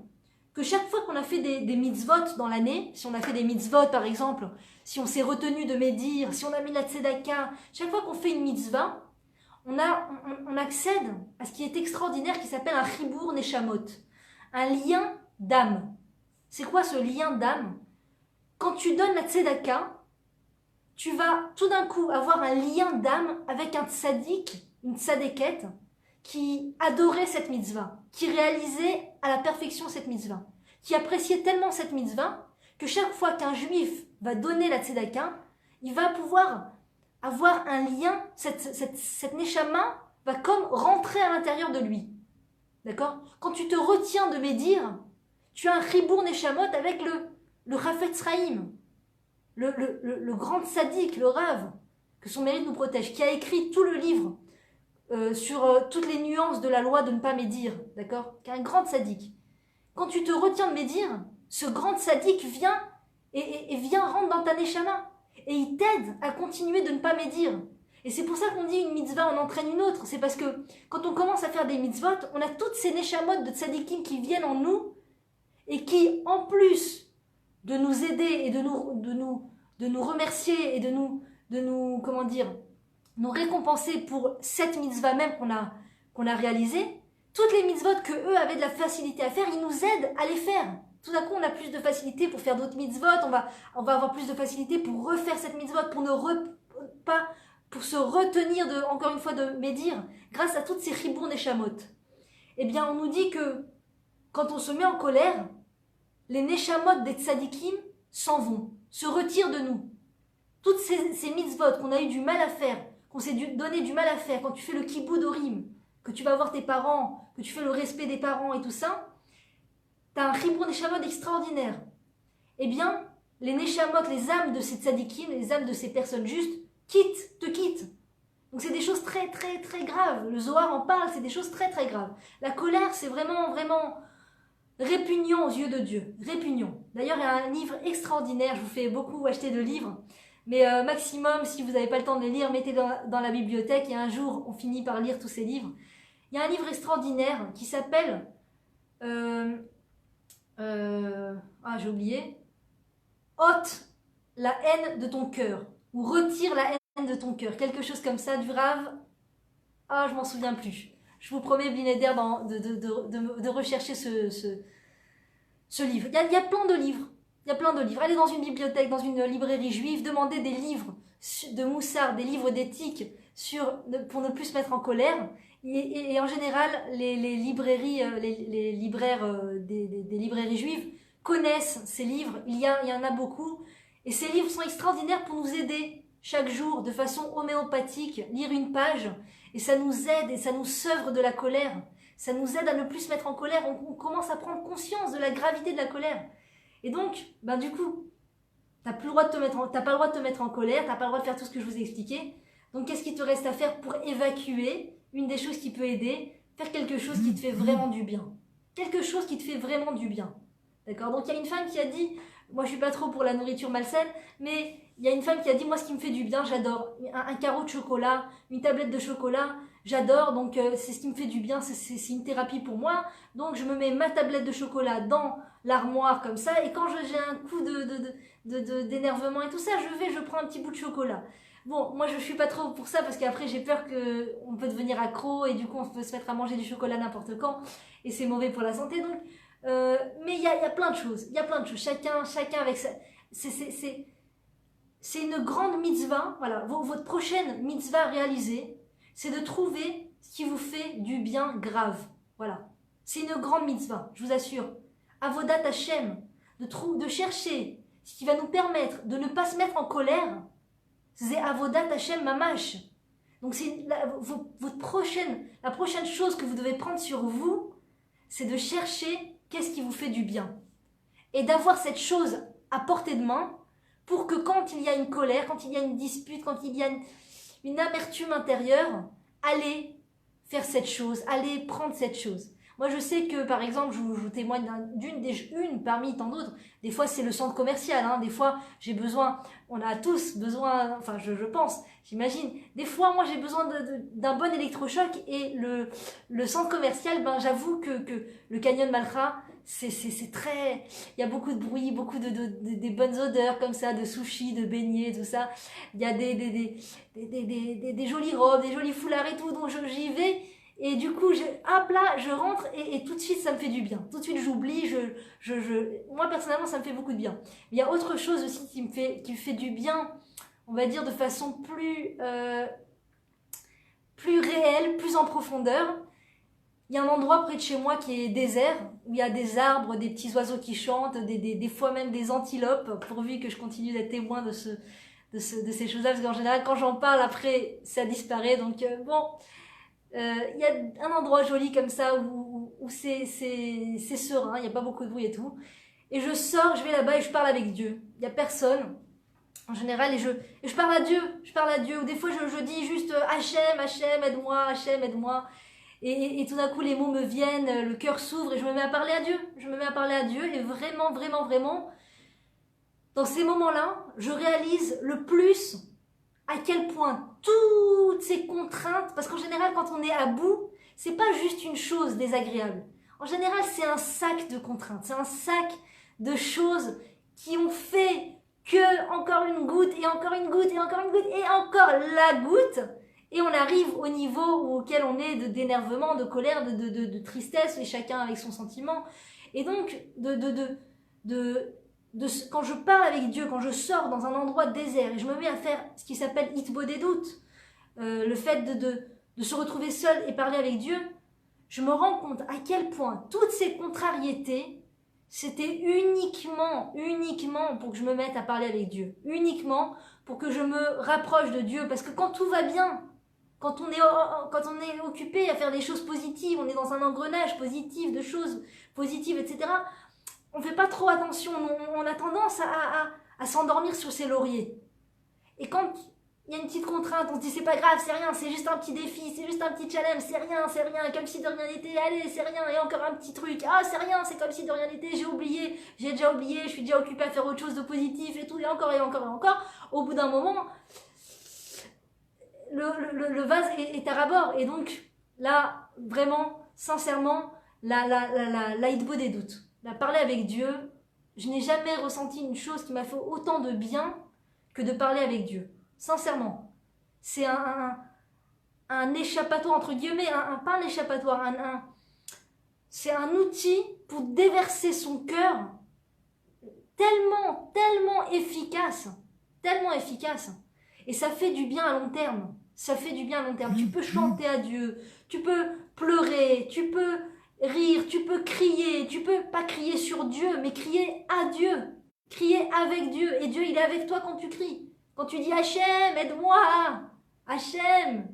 que chaque fois qu'on a fait des mitzvot dans l'année, si on a fait des mitzvot par exemple, si on s'est retenu de médire, si on a mis la tzedaka, chaque fois qu'on fait une mitzvah, on accède à ce qui est extraordinaire qui s'appelle un chibour neshamot, un lien d'âme. C'est quoi ce lien d'âme? Quand tu donnes la tzedaka, tu vas tout d'un coup avoir un lien d'âme avec un tzaddik, une tzadékette, qui adorait cette mitzvah, qui réalisait à la perfection cette mitzvah, qui appréciait tellement cette mitzvah que chaque fois qu'un juif va donner la tzedaka, il va pouvoir avoir un lien, cette neshama va comme rentrer à l'intérieur de lui. D'accord? Quand tu te retiens de médire, tu as un chibour neshamot avec le Chafetz Chaim, le grand tzaddik, le Rav, que son mérite nous protège, qui a écrit tout le livre sur toutes les nuances de la loi de ne pas médire, d'accord? Qui est un grand tzaddik. Quand tu te retiens de médire, ce grand tzaddik vient et vient rentrer dans ta neshama. Et il t'aide à continuer de ne pas médire. Et c'est pour ça qu'on dit une mitzvah en entraîne une autre. C'est parce que quand on commence à faire des mitzvot, on a toutes ces neshamot de tzadikim qui viennent en nous et qui, en plus de nous aider et de nous remercier et de nous comment dire, nous récompenser pour cette mitzvah même qu'on a réalisée, toutes les mitzvot que eux avaient de la facilité à faire, ils nous aident à les faire. Tout d'un coup, on a plus de facilité pour faire d'autres mitzvot, on va avoir plus de facilité pour refaire cette mitzvot, pour se retenir encore une fois de médire, grâce à toutes ces chibour neshamot. Eh bien, on nous dit que quand on se met en colère, les neshamot des tzadikim s'en vont, se retirent de nous. Toutes ces mitzvot qu'on a eu du mal à faire, qu'on s'est donné du mal à faire, quand tu fais le kiboud orim, que tu vas voir tes parents, que tu fais le respect des parents et tout ça, tu as un chibour neshamot extraordinaire. Eh bien, les neshamot, les âmes de ces tzadikim, les âmes de ces personnes justes, te quittent. Donc c'est des choses très très très graves. Le Zohar en parle, c'est des choses très très graves. La colère, c'est vraiment vraiment répugnant aux yeux de Dieu. Répugnant. D'ailleurs, il y a un livre extraordinaire, je vous fais beaucoup acheter de livres, mais maximum, si vous n'avez pas le temps de les lire, mettez dans la bibliothèque et un jour, on finit par lire tous ces livres. Il y a un livre extraordinaire qui s'appelle... j'ai oublié. Ôte la haine de ton cœur. Ou retire la haine de ton cœur. Quelque chose comme ça, du Rav. Je m'en souviens plus. Je vous promets, Binéder, de rechercher ce livre. Il y a plein de livres. Il y a plein de livres. Allez dans une bibliothèque, dans une librairie juive, demandez des livres de Moussard, des livres d'éthique pour ne plus se mettre en colère. Et en général, les librairies, les libraires des librairies juives connaissent ces livres. Il y en a beaucoup. Et ces livres sont extraordinaires pour nous aider chaque jour de façon homéopathique, lire une page. Et ça nous aide et ça nous sevre de la colère. Ça nous aide à ne plus se mettre en colère. On commence à prendre conscience de la gravité de la colère. Et donc, du coup, t'as pas le droit de te mettre en colère, t'as pas le droit de faire tout ce que je vous ai expliqué. Donc, qu'est-ce qu'il te reste à faire pour évacuer une des choses qui peut aider? Faire quelque chose qui te fait vraiment du bien. Quelque chose qui te fait vraiment du bien. D'accord? Donc, il y a une femme qui a dit, moi je suis pas trop pour la nourriture malsaine, mais il y a une femme qui a dit, moi ce qui me fait du bien, j'adore. Un carreau de chocolat, une tablette de chocolat, j'adore, donc c'est ce qui me fait du bien, c'est une thérapie pour moi. Donc je me mets ma tablette de chocolat dans l'armoire comme ça, et quand j'ai un coup d'énervement et tout ça, je prends un petit bout de chocolat. Bon, moi je suis pas trop pour ça parce qu'après j'ai peur qu'on peut devenir accro et du coup on peut se mettre à manger du chocolat n'importe quand et c'est mauvais pour la santé. Donc, mais il y a plein de choses, chacun avec ça. C'est une grande mitzvah. Voilà, votre prochaine mitzvah réalisée, c'est de trouver ce qui vous fait du bien grave. Voilà, c'est une grande mitzvah, je vous assure. Avodat Hashem, de chercher ce qui va nous permettre de ne pas se mettre en colère. C'est Avodat Hashem Mamash. Donc c'est la prochaine chose que vous devez prendre sur vous, c'est de chercher qu'est-ce qui vous fait du bien. Et d'avoir cette chose à portée de main pour que quand il y a une colère, quand il y a une dispute, quand il y a une amertume intérieure, allez faire cette chose, allez prendre cette chose. Moi, je sais que, par exemple, je vous témoigne d'une parmi tant d'autres. Des fois, c'est le centre commercial. Hein. Des fois, j'ai besoin, on a tous besoin, enfin, je pense, j'imagine. Des fois, moi, j'ai besoin d'un bon électrochoc et le centre commercial, ben, j'avoue que le Canyon Malcha, c'est très, il y a beaucoup de bruit, beaucoup des bonnes odeurs comme ça, de sushis, de beignets, tout ça. Il y a des jolies robes, des jolis foulards et tout, donc j'y vais. Et du coup, hop là, je rentre et tout de suite, ça me fait du bien. Tout de suite, j'oublie. Moi, personnellement, ça me fait beaucoup de bien. Il y a autre chose aussi qui me fait du bien, on va dire de façon plus réelle, plus en profondeur. Il y a un endroit près de chez moi qui est désert, où il y a des arbres, des petits oiseaux qui chantent, des fois même des antilopes, pourvu que je continue d'être témoin de ces choses-là, parce qu'en général, quand j'en parle, après, ça disparaît. Donc, bon, il y a un endroit joli comme ça où c'est serein, il n'y a pas beaucoup de bruit et tout. Et je sors, je vais là-bas et je parle avec Dieu. Il n'y a personne, en général, et je parle à Dieu. Je parle à Dieu. Ou des fois, je dis juste Hachem, Hachem, aide-moi, Hachem, aide-moi. Et tout d'un coup, les mots me viennent, le cœur s'ouvre et je me mets à parler à Dieu. Je me mets à parler à Dieu et vraiment, vraiment, vraiment, dans ces moments-là, je réalise le plus à quel point toutes ces contraintes, parce qu'en général, quand on est à bout, c'est pas juste une chose désagréable. En général, c'est un sac de contraintes, c'est un sac de choses qui ont fait que encore une goutte et encore une goutte et encore une goutte et encore la goutte, et on arrive au niveau auquel on est d'énervement, de colère, de tristesse, et chacun avec son sentiment. Et donc, quand je parle avec Dieu, quand je sors dans un endroit désert et je me mets à faire ce qui s'appelle hitbo des doutes, le fait de se retrouver seul et parler avec Dieu, je me rends compte à quel point toutes ces contrariétés, c'était uniquement pour que je me mette à parler avec Dieu, uniquement pour que je me rapproche de Dieu, parce que quand tout va bien, quand on est occupé à faire des choses positives, on est dans un engrenage positif de choses positives, etc., on ne fait pas trop attention, on a tendance à s'endormir sur ses lauriers. Et quand il y a une petite contrainte, on se dit c'est pas grave, c'est rien, c'est juste un petit défi, c'est juste un petit challenge, c'est rien, comme si de rien n'était, allez, c'est rien, et encore un petit truc, ah c'est rien, c'est comme si de rien n'était, j'ai déjà oublié, je suis déjà occupé à faire autre chose de positif et tout, et encore et encore et encore. Au bout d'un moment, le vase est à ras-bord, et donc là, vraiment, sincèrement, la hitbo des doutes. La parler avec Dieu, je n'ai jamais ressenti une chose qui m'a fait autant de bien que de parler avec Dieu. Sincèrement. C'est un échappatoire, entre guillemets, pas un échappatoire, c'est un outil pour déverser son cœur tellement, tellement efficace. Tellement efficace. Et ça fait du bien à long terme. Ça fait du bien à long terme. Tu peux chanter à Dieu, tu peux pleurer, tu peux rire, tu peux crier, tu peux pas crier sur Dieu, mais crier à Dieu, crier avec Dieu, et Dieu il est avec toi quand tu cries, quand tu dis Hachem, aide-moi, Hachem,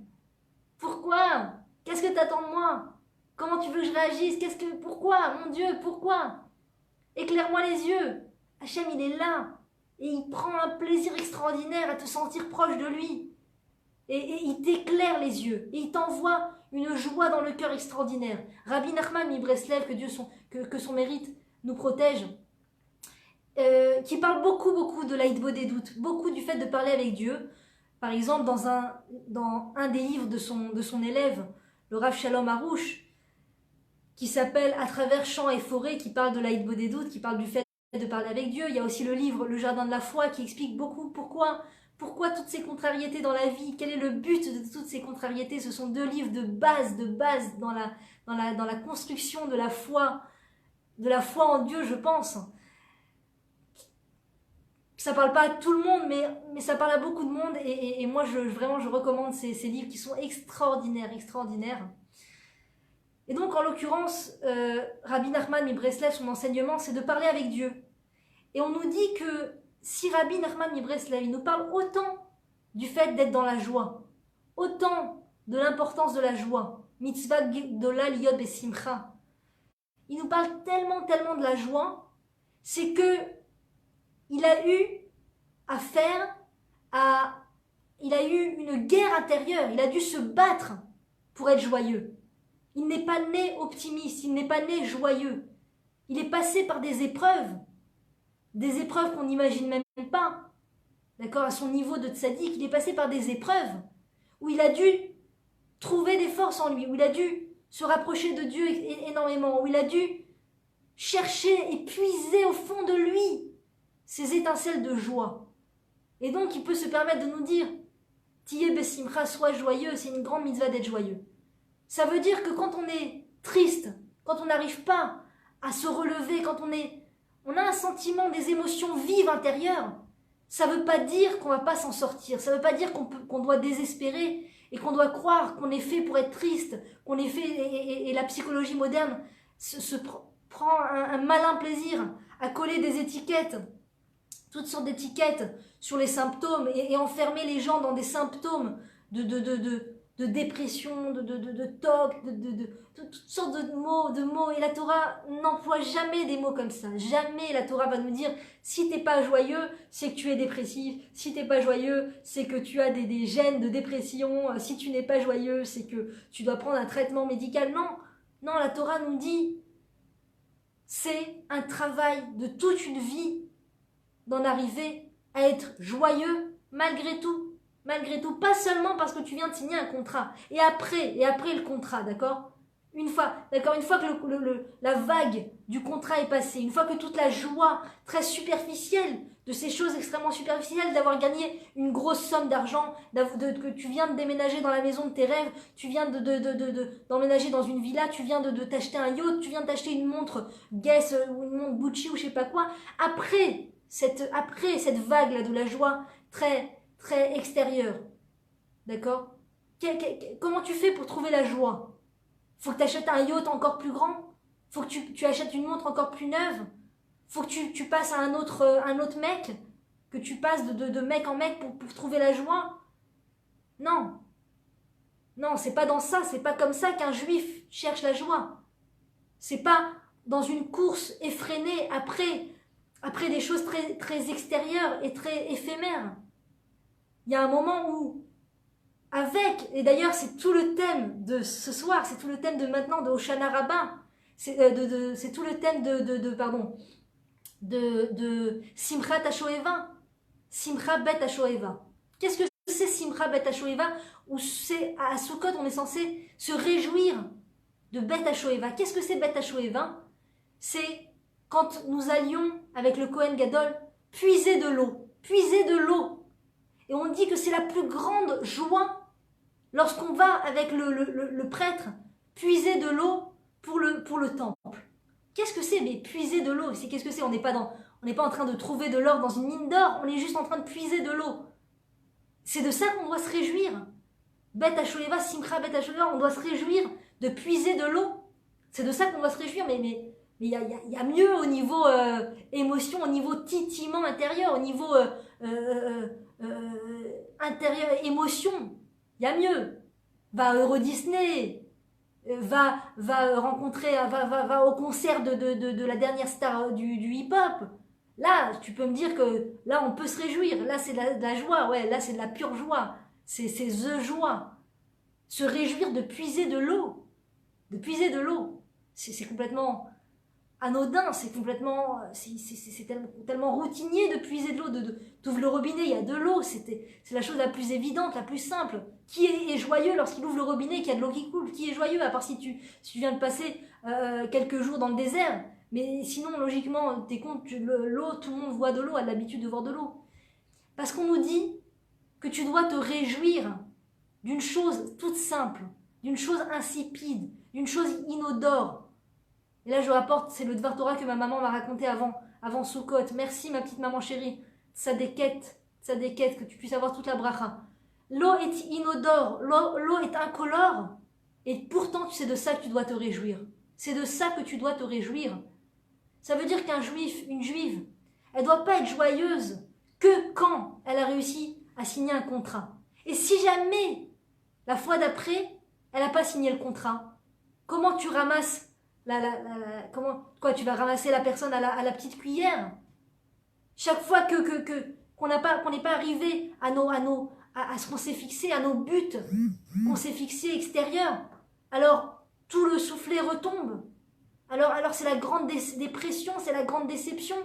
pourquoi, qu'est-ce que t'attends de moi, comment tu veux que je réagisse, pourquoi, mon Dieu, pourquoi, éclaire-moi les yeux, Hachem il est là, et il prend un plaisir extraordinaire à te sentir proche de lui, et il t'éclaire les yeux, et il t'envoie une joie dans le cœur extraordinaire. Rabbi Nachman mi-Breslev, que son mérite nous protège, qui parle beaucoup de la hitbo des doutes, beaucoup du fait de parler avec Dieu. Par exemple, dans un des livres de son élève, le Rav Shalom Harouche, qui s'appelle À travers champs et forêts, qui parle de la hitbo des doutes, qui parle du fait de parler avec Dieu. Il y a aussi le livre Le Jardin de la foi, qui explique beaucoup pourquoi toutes ces contrariétés dans la vie, quel est le but de toutes ces contrariétés. Ce sont deux livres de base dans la construction de la foi en Dieu, je pense. Ça parle pas à tout le monde, mais ça parle à beaucoup de monde, et moi vraiment je recommande ces livres qui sont extraordinaires. Et donc en l'occurrence, Rabbi Nachman mi-Breslev, son enseignement, c'est de parler avec Dieu. Et on nous dit que si Rabbi Nachman mi-Breslev, il nous parle autant du fait d'être dans la joie, autant de l'importance de la joie, mitzvah gdola liot besimcha, il nous parle tellement de la joie, c'est que il a eu il a eu une guerre intérieure, il a dû se battre pour être joyeux. Il n'est pas né optimiste, il n'est pas né joyeux. Il est passé par des épreuves qu'on n'imagine même pas. D'accord, à son niveau de tzaddik, il est passé par des épreuves où il a dû trouver des forces en lui, où il a dû se rapprocher de Dieu énormément, où il a dû chercher et puiser au fond de lui ces étincelles de joie. Et donc il peut se permettre de nous dire Tiyeh besimcha, sois joyeux, c'est une grande mitzvah d'être joyeux. Ça veut dire que quand on est triste, quand on n'arrive pas à se relever, quand on a un sentiment, des émotions vives intérieures, ça ne veut pas dire qu'on ne va pas s'en sortir, ça ne veut pas dire qu'on doit désespérer et qu'on doit croire qu'on est fait pour être triste, qu'on est fait, et la psychologie moderne prend un malin plaisir à coller des étiquettes, toutes sortes d'étiquettes sur les symptômes et enfermer les gens dans des symptômes de dépression, de toc, de toutes sortes de mots. Et la Torah n'emploie jamais des mots comme ça. Jamais la Torah va nous dire si t'es pas joyeux, c'est que tu es dépressif. Si t'es pas joyeux, c'est que tu as des gènes de dépression. Si tu n'es pas joyeux, c'est que tu dois prendre un traitement médical. Non, la Torah nous dit c'est un travail de toute une vie d'en arriver à être joyeux malgré tout. Malgré tout, pas seulement parce que tu viens de signer un contrat. Et après le contrat, d'accord ? Une fois que la vague du contrat est passée, une fois que toute la joie très superficielle de ces choses extrêmement superficielles, d'avoir gagné une grosse somme d'argent, que tu viens de déménager dans la maison de tes rêves, tu viens d'emménager dans une villa, tu viens de t'acheter un yacht, tu viens de t'acheter une montre Guess ou une montre Gucci ou je sais pas quoi, après cette vague-là de la joie très extérieure, d'accord ? Comment tu fais pour trouver la joie ? Faut que tu achètes un yacht encore plus grand ? Faut que tu achètes une montre encore plus neuve ? Faut que tu passes à un autre mec ? Que tu passes de mec en mec pour trouver la joie ? Non, c'est pas dans ça, c'est pas comme ça qu'un juif cherche la joie. C'est pas dans une course effrénée après des choses très extérieures et très éphémères. Il y a un moment où, et d'ailleurs c'est tout le thème de ce soir, c'est tout le thème de maintenant de Hoshana Rabbah, c'est tout le thème de Simchat HaShoeva, Simcha Bet HaShoeva. Qu'est-ce que c'est Simcha Bet HaShoeva? Où c'est à Sukkot on est censé se réjouir de Bet HaShoeva. Qu'est-ce que c'est Bet HaShoeva? C'est quand nous allions avec le Kohen Gadol puiser de l'eau. Et on dit que c'est la plus grande joie lorsqu'on va avec le prêtre puiser de l'eau pour le temple. Qu'est-ce que c'est? Mais puiser de l'eau, qu'est-ce que c'est? On n'est pas en train de trouver de l'or dans une mine d'or, on est juste en train de puiser de l'eau. C'est de ça qu'on doit se réjouir. Bet HaShoeva, Simcha Bet HaShoeva, on doit se réjouir de puiser de l'eau. C'est de ça qu'on doit se réjouir, mais il y a mieux au niveau émotion, au niveau titillement intérieur, au niveau intérieur, émotion. Il y a mieux. Va à Euro Disney, va au concert de la dernière star du hip-hop. Là, tu peux me dire que là, on peut se réjouir. Là, c'est de la joie. Ouais, là, c'est de la pure joie. C'est the joie. Se réjouir de puiser de l'eau. C'est complètement anodin, c'est tellement routinier de puiser de l'eau, t'ouvres le robinet, il y a de l'eau, c'est la chose la plus évidente, la plus simple. Qui est joyeux lorsqu'il ouvre le robinet et qu'il y a de l'eau qui coule? Qui est joyeux, à part si tu viens de passer quelques jours dans le désert? Mais sinon, logiquement, t'es compte, l'eau, tout le monde voit de l'eau, a l'habitude de voir de l'eau. Parce qu'on nous dit que tu dois te réjouir d'une chose toute simple, d'une chose insipide, d'une chose inodore. Et là, je rapporte, c'est le Dvar Torah que ma maman m'a raconté avant Sukkot. Merci, ma petite maman chérie. Tzadéket, que tu puisses avoir toute la bracha. L'eau est inodore, l'eau est incolore. Et pourtant, c'est de ça que tu dois te réjouir. C'est de ça que tu dois te réjouir. Ça veut dire qu'un juif, une juive, elle ne doit pas être joyeuse que quand elle a réussi à signer un contrat. Et si jamais, la fois d'après, elle n'a pas signé le contrat, comment tu ramasses tu vas ramasser la personne à la petite cuillère? Chaque fois qu'on n'est pas arrivé à ce qu'on s'est fixé, à nos buts qu'on s'est fixés extérieurs, alors tout le soufflet retombe. Alors c'est la grande dépression, c'est la grande déception.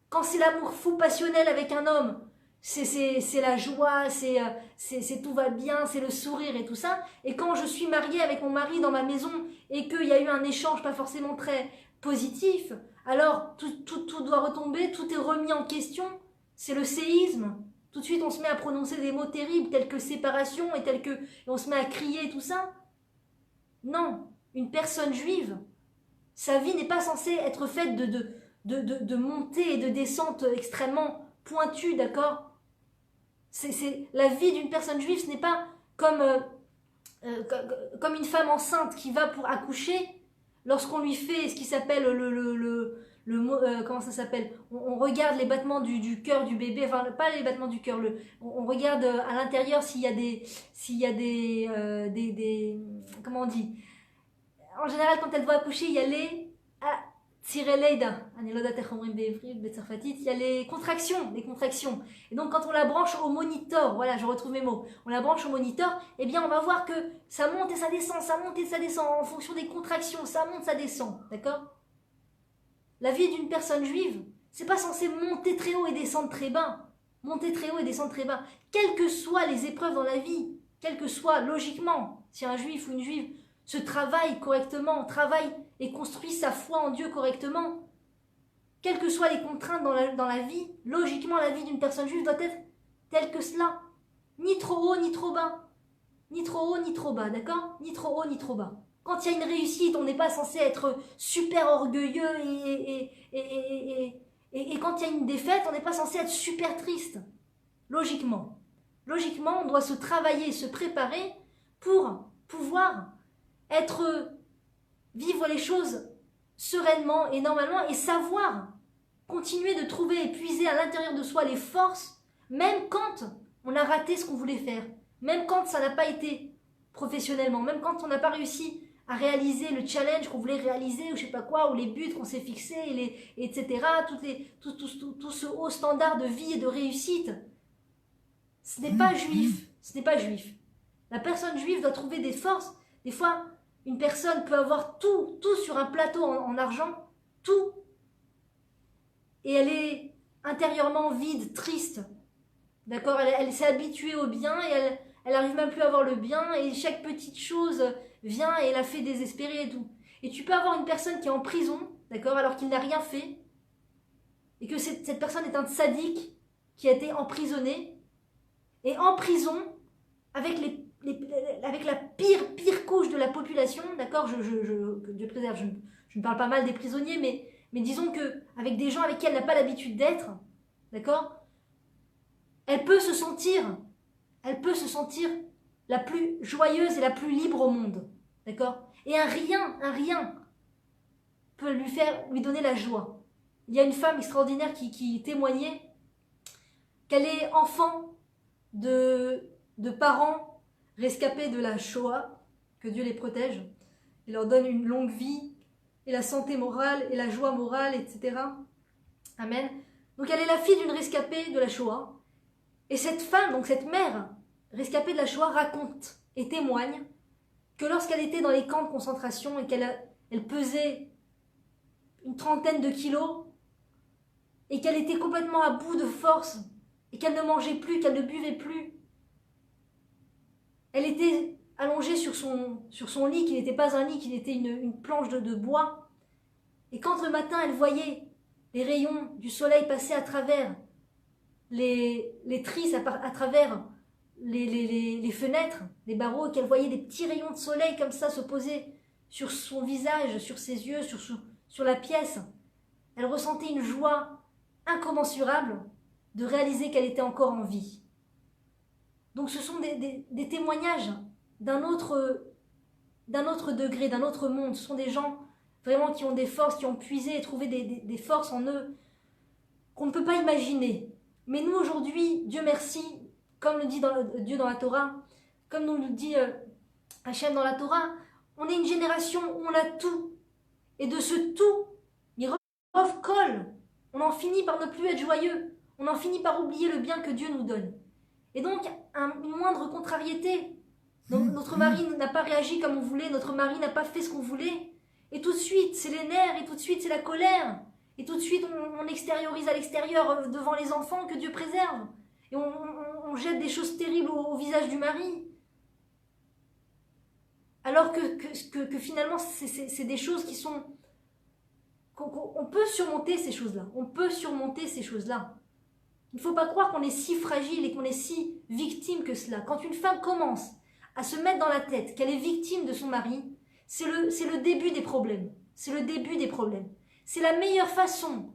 Quand c'est l'amour fou passionnel avec un homme, c'est la joie, c'est tout va bien, c'est le sourire et tout ça. Et quand je suis mariée avec mon mari dans ma maison et qu'il y a eu un échange pas forcément très positif, alors tout doit retomber, tout est remis en question. C'est le séisme. Tout de suite on se met à prononcer des mots terribles tels que séparation et on se met à crier et tout ça. Non, une personne juive, sa vie n'est pas censée être faite de montées et de descentes extrêmement pointues, d'accord? La vie d'une personne juive, ce n'est pas comme une femme enceinte qui va pour accoucher, lorsqu'on lui fait ce qui s'appelle comment ça s'appelle, on regarde les battements du cœur du bébé, enfin pas les battements du cœur, on regarde à l'intérieur s'il y a des comment on dit, en général quand elle doit accoucher il y a les il y a les contractions. Et donc quand on la branche au moniteur, voilà, je retrouve mes mots, on la branche au moniteur, eh bien on va voir que ça monte et ça descend, ça monte et ça descend en fonction des contractions, ça monte, ça descend, d'accord? La vie d'une personne juive, c'est pas censé monter très haut et descendre très bas. Monter très haut et descendre très bas. Quelles que soient les épreuves dans la vie, quelles que soient, logiquement, si un juif ou une juive se travaille correctement, travaille et construit sa foi en Dieu correctement, quelles que soient les contraintes dans la vie, logiquement la vie d'une personne juive doit être telle que cela. Ni trop haut, ni trop bas. Ni trop haut, ni trop bas, d'accord? Ni trop haut, ni trop bas. Quand il y a une réussite, on n'est pas censé être super orgueilleux et quand il y a une défaite, on n'est pas censé être super triste. Logiquement. Logiquement, on doit se travailler, se préparer pour pouvoir vivre les choses sereinement et normalement et savoir continuer de trouver et puiser à l'intérieur de soi les forces, même quand on a raté ce qu'on voulait faire, même quand ça n'a pas été professionnellement, même quand on n'a pas réussi à réaliser le challenge qu'on voulait réaliser ou je sais pas quoi, ou les buts qu'on s'est fixés, etc. Tout ce haut standard de vie et de réussite. Ce n'est pas juif. Ce n'est pas juif. La personne juive doit trouver des forces. Des fois, une personne peut avoir tout sur un plateau en argent, tout. Et elle est intérieurement vide, triste. D'accord? Elle s'est habituée au bien et elle n'arrive même plus à voir le bien. Et chaque petite chose vient et la fait désespérer et tout. Et tu peux avoir une personne qui est en prison, d'accord, alors qu'il n'a rien fait. Et que cette personne est un sadique qui a été emprisonné. Et en prison, avec la pire couche de la population, d'accord, que Dieu préserve, je ne parle pas mal des prisonniers, mais disons que avec des gens avec qui elle n'a pas l'habitude d'être, d'accord, elle peut se sentir la plus joyeuse et la plus libre au monde, d'accord, et un rien peut lui donner la joie. Il y a une femme extraordinaire qui témoignait qu'elle est enfant de parents rescapés de la Shoah, que Dieu les protège, et leur donne une longue vie, et la santé morale, et la joie morale, etc. Amen. Donc elle est la fille d'une rescapée de la Shoah, et cette femme, donc cette mère rescapée de la Shoah, raconte et témoigne que lorsqu'elle était dans les camps de concentration et qu'elle pesait une 30aine de kilos, et qu'elle était complètement à bout de force, et qu'elle ne mangeait plus, qu'elle ne buvait plus, elle était allongée sur son lit, qui n'était pas un lit, qui était une planche de bois. Et quand le matin, elle voyait les rayons du soleil passer à travers les trisses, à travers les fenêtres, les barreaux, et qu'elle voyait des petits rayons de soleil comme ça se poser sur son visage, sur ses yeux, sur la pièce, elle ressentait une joie incommensurable de réaliser qu'elle était encore en vie. Donc ce sont des témoignages d'un autre degré, d'un autre monde. Ce sont des gens vraiment qui ont des forces, qui ont puisé et trouvé des forces en eux qu'on ne peut pas imaginer. Mais nous aujourd'hui, Dieu merci, comme le dit Dieu dans la Torah, comme nous le dit Hachem dans la Torah, on est une génération où on a tout. Et de ce tout, Mirov colle. On en finit par ne plus être joyeux. On en finit par oublier le bien que Dieu nous donne. Et donc, une moindre contrariété, Donc, notre mari n'a pas réagi comme on voulait, notre mari n'a pas fait ce qu'on voulait. Et tout de suite, c'est les nerfs, et tout de suite, c'est la colère. Et tout de suite, on extériorise à l'extérieur devant les enfants, que Dieu préserve. Et on jette des choses terribles au visage du mari. Alors que finalement, c'est des choses qui sont... On peut surmonter ces choses-là. On peut surmonter ces choses-là. Il ne faut pas croire qu'on est si fragile et qu'on est si victime que cela. Quand une femme commence à se mettre dans la tête qu'elle est victime de son mari, c'est le début des problèmes. C'est le début des problèmes. C'est la meilleure façon,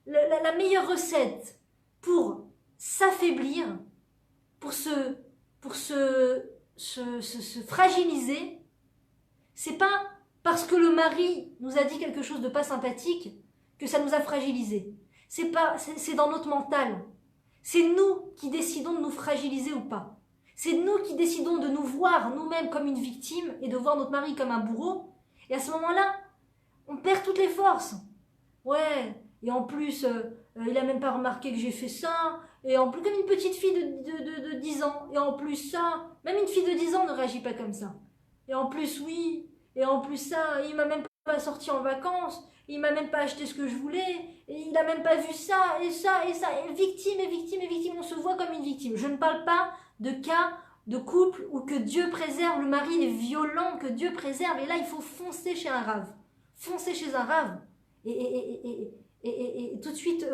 la meilleure recette pour s'affaiblir, pour se fragiliser. C'est pas parce que le mari nous a dit quelque chose de pas sympathique que ça nous a fragilisés. C'est dans notre mental. C'est nous qui décidons de nous fragiliser ou pas. C'est nous qui décidons de nous voir nous-mêmes comme une victime et de voir notre mari comme un bourreau. Et à ce moment-là, on perd toutes les forces. Ouais, et en plus, il a même pas remarqué que j'ai fait ça. Et en plus, comme une petite fille de 10 ans. Et en plus ça, même une fille de 10 ans ne réagit pas comme ça. Et en plus, oui. Et en plus ça, il m'a même pas sorti en vacances. Il m'a même pas acheté ce que je voulais. Et il a même pas vu ça, et ça, et ça. Et victime, et victime, et victime. On se voit comme une victime. Je ne parle pas de cas de couple où que Dieu préserve, le mari est violent, que Dieu préserve. Et là, il faut foncer chez un rave. Foncer chez un rave. Et tout de suite,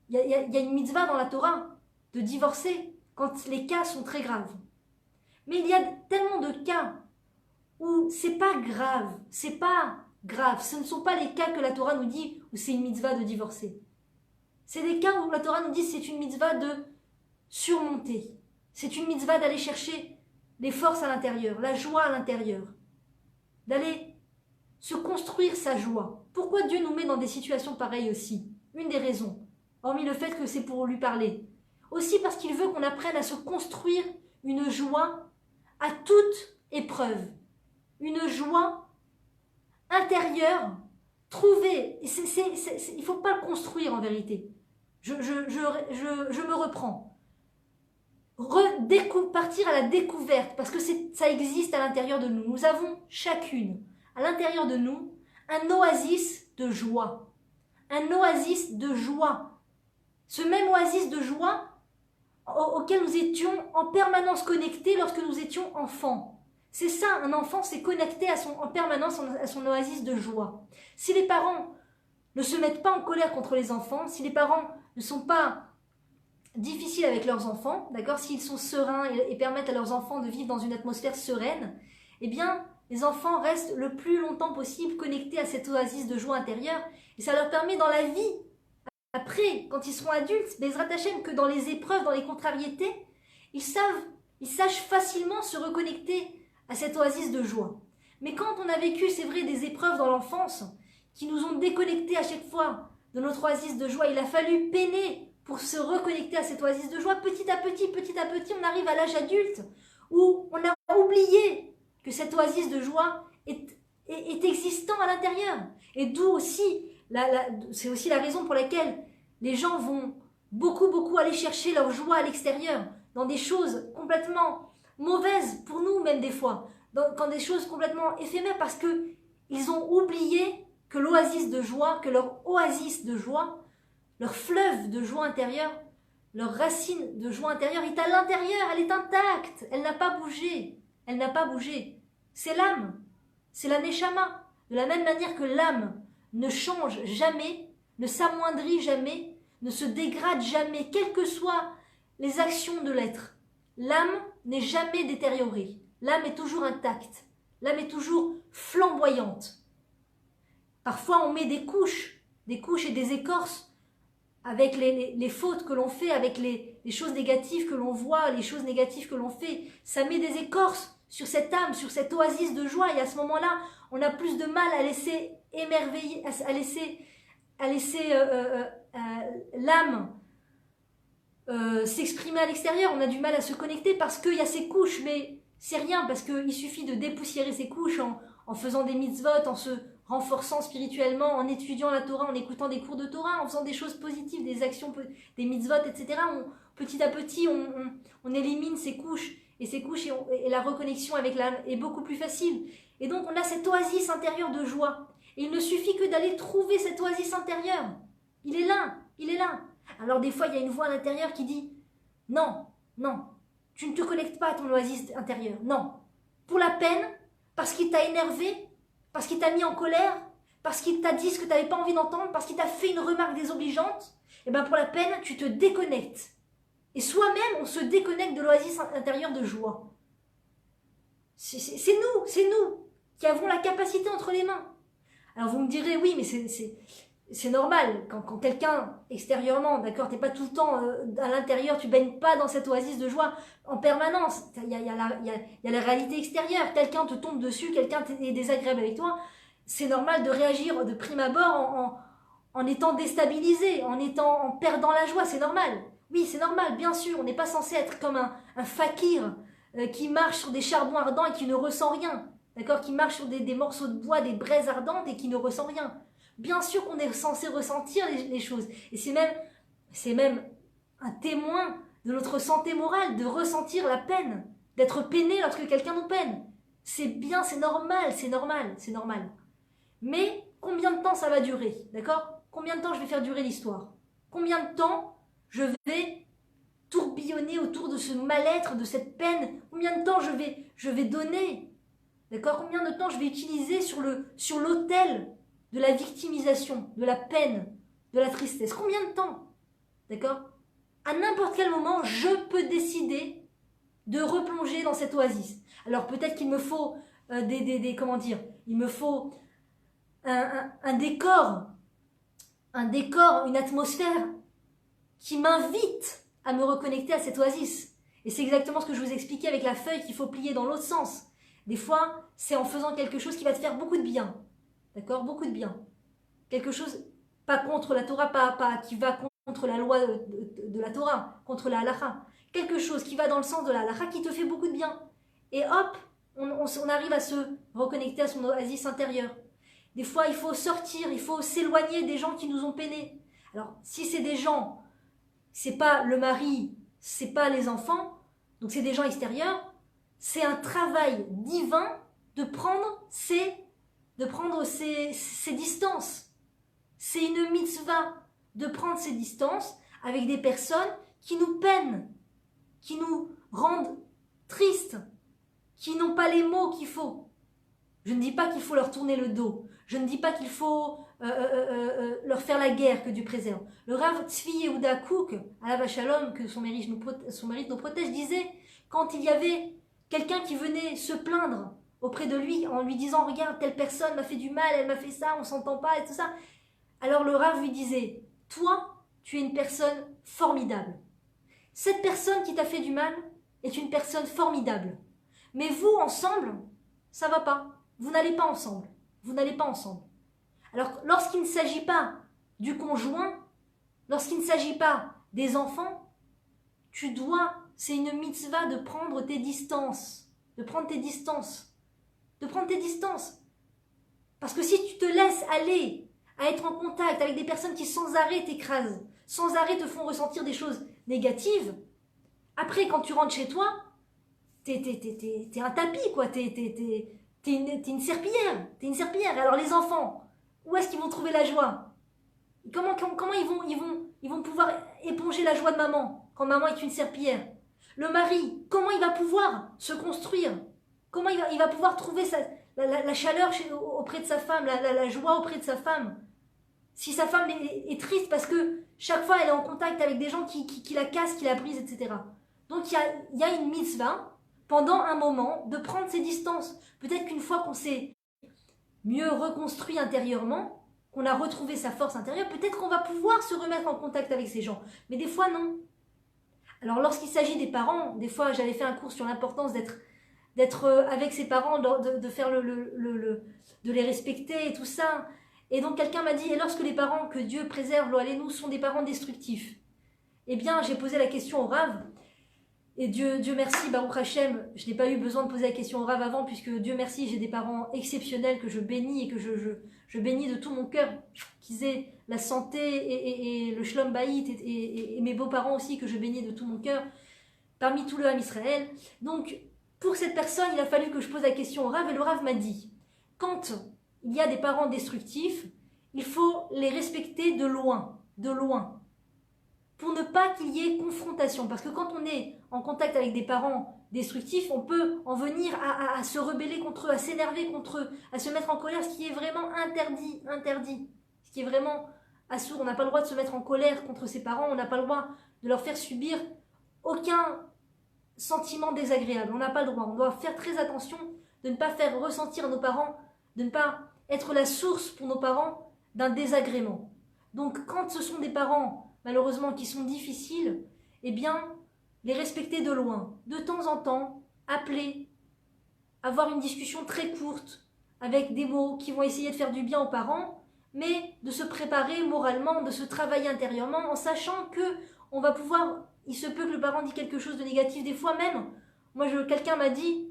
y a une mitzvah dans la Torah de divorcer quand les cas sont très graves. Mais il y a tellement de cas où c'est pas grave, c'est pas grave. Ce ne sont pas les cas que la Torah nous dit où c'est une mitzvah de divorcer. C'est des cas où la Torah nous dit c'est une mitzvah de surmonter. C'est une mitzvah d'aller chercher les forces à l'intérieur, la joie à l'intérieur. D'aller se construire sa joie. Pourquoi Dieu nous met dans des situations pareilles aussi? Une des raisons, hormis le fait que c'est pour lui parler. Aussi parce qu'il veut qu'on apprenne à se construire une joie à toute épreuve. Une joie intérieure, trouvée. Il ne faut pas le construire en vérité. Je me reprends. Partir à la découverte, parce que ça existe à l'intérieur de nous. Nous avons chacune, à l'intérieur de nous, un oasis de joie. Un oasis de joie. Ce même oasis de joie auquel nous étions en permanence connectés lorsque nous étions enfants. C'est ça, un enfant, c'est connecté en permanence à son oasis de joie. Si les parents ne se mettent pas en colère contre les enfants, si les parents ne sont pas difficiles avec leurs enfants, d'accord, s'ils sont sereins et permettent à leurs enfants de vivre dans une atmosphère sereine, eh bien, les enfants restent le plus longtemps possible connectés à cette oasis de joie intérieure et ça leur permet dans la vie, après, quand ils seront adultes, Bezrat Hashem, que dans les épreuves, dans les contrariétés, ils sachent facilement se reconnecter à cette oasis de joie. Mais quand on a vécu, c'est vrai, des épreuves dans l'enfance qui nous ont déconnectés à chaque fois de notre oasis de joie, il a fallu peiner pour se reconnecter à cette oasis de joie. Petit à petit, on arrive à l'âge adulte où on a oublié que cette oasis de joie est existant à l'intérieur. Et d'où aussi, c'est aussi la raison pour laquelle les gens vont beaucoup aller chercher leur joie à l'extérieur, dans des choses complètement mauvaises pour nous même des fois, dans des choses complètement éphémères parce qu'ils ont oublié que l'oasis de joie, que leur oasis de joie, leur fleuve de joie intérieure, leur racine de joie intérieure est à l'intérieur, elle est intacte, elle n'a pas bougé, elle n'a pas bougé. C'est l'âme, c'est la neshama. De la même manière que l'âme ne change jamais, ne s'amoindrit jamais, ne se dégrade jamais, quelles que soient les actions de l'être. L'âme n'est jamais détériorée, l'âme est toujours intacte, l'âme est toujours flamboyante. Parfois on met des couches et des écorces avec les fautes que l'on fait, avec les choses négatives que l'on voit, les choses négatives que l'on fait. Ça met des écorces sur cette âme, sur cette oasis de joie. Et à ce moment-là, on a plus de mal à laisser émerveiller, à laisser l'âme s'exprimer à l'extérieur. On a du mal à se connecter parce qu'il y a ces couches, mais c'est rien, parce qu'il suffit de dépoussiérer ces couches en faisant des mitzvot, en se renforçant spirituellement, en étudiant la Torah, en écoutant des cours de Torah, en faisant des choses positives, des actions, des mitzvot, etc. Petit à petit, on élimine ces couches et ses couches et la reconnexion avec l'âme est beaucoup plus facile. Et donc on a cette oasis intérieure de joie. Et il ne suffit que d'aller trouver cette oasis intérieure. Il est là, il est là. Alors des fois il y a une voix à l'intérieur qui dit « Non, non, tu ne te connectes pas à ton oasis intérieure, non. Pour la peine, parce qu'il t'a énervé, parce qu'il t'a mis en colère, parce qu'il t'a dit ce que tu n'avais pas envie d'entendre, parce qu'il t'a fait une remarque désobligeante, et bien pour la peine, tu te déconnectes. Et soi-même, on se déconnecte de l'oasis intérieure de joie. C'est nous qui avons la capacité entre les mains. Alors vous me direz, oui, mais c'est normal, quand quelqu'un extérieurement, d'accord, t'es pas tout le temps à l'intérieur, tu baignes pas dans cette oasis de joie en permanence, il y a la réalité extérieure, quelqu'un te tombe dessus, quelqu'un est désagréable avec toi, c'est normal de réagir de prime abord en étant déstabilisé, en perdant la joie, c'est normal. Oui, c'est normal, bien sûr, on n'est pas censé être comme un fakir qui marche sur des charbons ardents et qui ne ressent rien, d'accord, qui marche sur des morceaux de bois, des braises ardentes et qui ne ressent rien. Bien sûr qu'on est censé ressentir les choses. Et c'est même un témoin de notre santé morale, de ressentir la peine, d'être peiné lorsque quelqu'un nous peine. C'est bien, c'est normal, c'est normal, c'est normal. Mais combien de temps ça va durer, d'accord? Combien de temps je vais faire durer l'histoire? Combien de temps je vais tourbillonner autour de ce mal-être, de cette peine? Combien de temps je vais donner? D'accord? Combien de temps je vais utiliser sur l'autel de la victimisation, de la peine, de la tristesse? Combien de temps? D'accord? À n'importe quel moment, je peux décider de replonger dans cette oasis. Alors peut-être qu'il me faut comment dire, il me faut un décor, une atmosphère qui m'invite à me reconnecter à cette oasis. Et c'est exactement ce que je vous expliquais avec la feuille qu'il faut plier dans l'autre sens. Des fois, c'est en faisant quelque chose qui va te faire beaucoup de bien. D'accord? Beaucoup de bien. Quelque chose, pas contre la Torah, pas qui va contre la loi de la Torah, contre la halakha. Quelque chose qui va dans le sens de la halakha qui te fait beaucoup de bien. Et hop, on arrive à se reconnecter à son oasis intérieure. Des fois, il faut sortir, il faut s'éloigner des gens qui nous ont peinés. Alors, si c'est des gens, c'est pas le mari, c'est pas les enfants, donc c'est des gens extérieurs, c'est un travail divin de prendre ses distances. C'est une mitzvah de prendre ses distances avec des personnes qui nous peinent, qui nous rendent tristes, qui n'ont pas les mots qu'il faut. Je ne dis pas qu'il faut leur tourner le dos. Je ne dis pas qu'il faut leur faire la guerre, que Dieu préserve. Le Rav Tzvi Yehuda Kook, Alav Shalom, que son mérite nous protège, disait, quand il y avait quelqu'un qui venait se plaindre auprès de lui en lui disant « Regarde, telle personne m'a fait du mal, elle m'a fait ça, on s'entend pas et tout ça. » Alors le Rav lui disait « Toi, tu es une personne formidable. Cette personne qui t'a fait du mal est une personne formidable. Mais vous, ensemble, ça va pas. Vous n'allez pas ensemble. Vous n'allez pas ensemble. Alors, lorsqu'il ne s'agit pas du conjoint, lorsqu'il ne s'agit pas des enfants, tu dois, c'est une mitzvah de prendre tes distances. De prendre tes distances. De prendre tes distances. Parce que si tu te laisses aller à être en contact avec des personnes qui sans arrêt t'écrasent, sans arrêt te font ressentir des choses négatives, après, quand tu rentres chez toi, t'es un tapis, quoi. T'es une serpillière. T'es une serpillière. Alors les enfants, où est-ce qu'ils vont trouver la joie? Comment ils vont pouvoir éponger la joie de maman quand maman est une serpillière? Le mari, comment il va pouvoir se construire? Comment il va pouvoir trouver la chaleur auprès de sa femme, la joie auprès de sa femme? Si sa femme est triste parce que chaque fois elle est en contact avec des gens qui la cassent, qui la brisent, etc. Donc il y a une mitzvah pendant un moment de prendre ses distances. Peut-être qu'une fois qu'on s'est mieux reconstruit intérieurement, qu'on a retrouvé sa force intérieure, peut-être qu'on va pouvoir se remettre en contact avec ces gens. Mais des fois, non. Alors lorsqu'il s'agit des parents, des fois j'avais fait un cours sur l'importance d'être avec ses parents, de faire de les respecter et tout ça. Et donc quelqu'un m'a dit, et lorsque les parents que Dieu préserve, nous sont des parents destructifs? Eh bien, j'ai posé la question au Rav, et Dieu merci, Baruch Hashem, je n'ai pas eu besoin de poser la question au Rav avant, puisque Dieu merci, j'ai des parents exceptionnels que je bénis et que je bénis de tout mon cœur, qu'ils aient la santé et le shlom bayit, et mes beaux-parents aussi que je bénis de tout mon cœur. parmi tout le Ham Israël. Donc, pour cette personne, il a fallu que je pose la question au Rav, et le Rav m'a dit, quand il y a des parents destructifs, il faut les respecter de loin, pour ne pas qu'il y ait confrontation. Parce que quand on est en contact avec des parents destructifs, on peut en venir à se rebeller contre eux, à s'énerver contre eux, à se mettre en colère, ce qui est vraiment interdit. Ce qui est vraiment assourd. On n'a pas le droit de se mettre en colère contre ses parents, on n'a pas le droit de leur faire subir aucun sentiment désagréable. On n'a pas le droit. On doit faire très attention de ne pas faire ressentir à nos parents, de ne pas être la source pour nos parents d'un désagrément. Donc quand ce sont des parents, malheureusement, qui sont difficiles, eh bien, les respecter de loin. De temps en temps, appeler, avoir une discussion très courte, avec des mots qui vont essayer de faire du bien aux parents, mais de se préparer moralement, de se travailler intérieurement, en sachant que on va pouvoir, il se peut que le parent dise quelque chose de négatif, des fois même, quelqu'un m'a dit,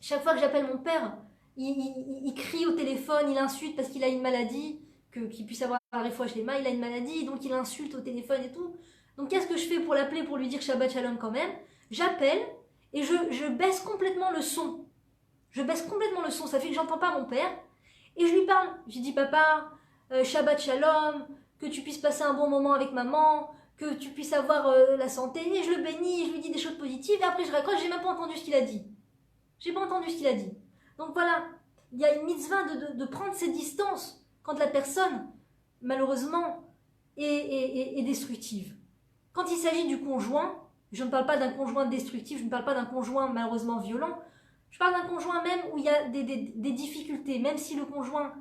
chaque fois que j'appelle mon père, il crie au téléphone, il insulte parce qu'il a une maladie, qu'il puisse avoir la réfouach lema, il a une maladie, donc il insulte au téléphone et tout. Donc qu'est-ce que je fais pour l'appeler, pour lui dire Shabbat Shalom quand même? J'appelle et je baisse complètement le son. Ça fait que j'entends pas mon père. Et je lui parle. Je lui dis, papa, Shabbat Shalom, que tu puisses passer un bon moment avec maman, que tu puisses avoir la santé. Et je le bénis, et je lui dis des choses positives. Et après je raccroche, j'ai même pas entendu ce qu'il a dit. Donc voilà, il y a une mitzvah de prendre ses distances quand la personne, malheureusement, est destructive. Quand il s'agit du conjoint, je ne parle pas d'un conjoint destructif, je ne parle pas d'un conjoint malheureusement violent, je parle d'un conjoint même où il y a des difficultés, même si le conjoint,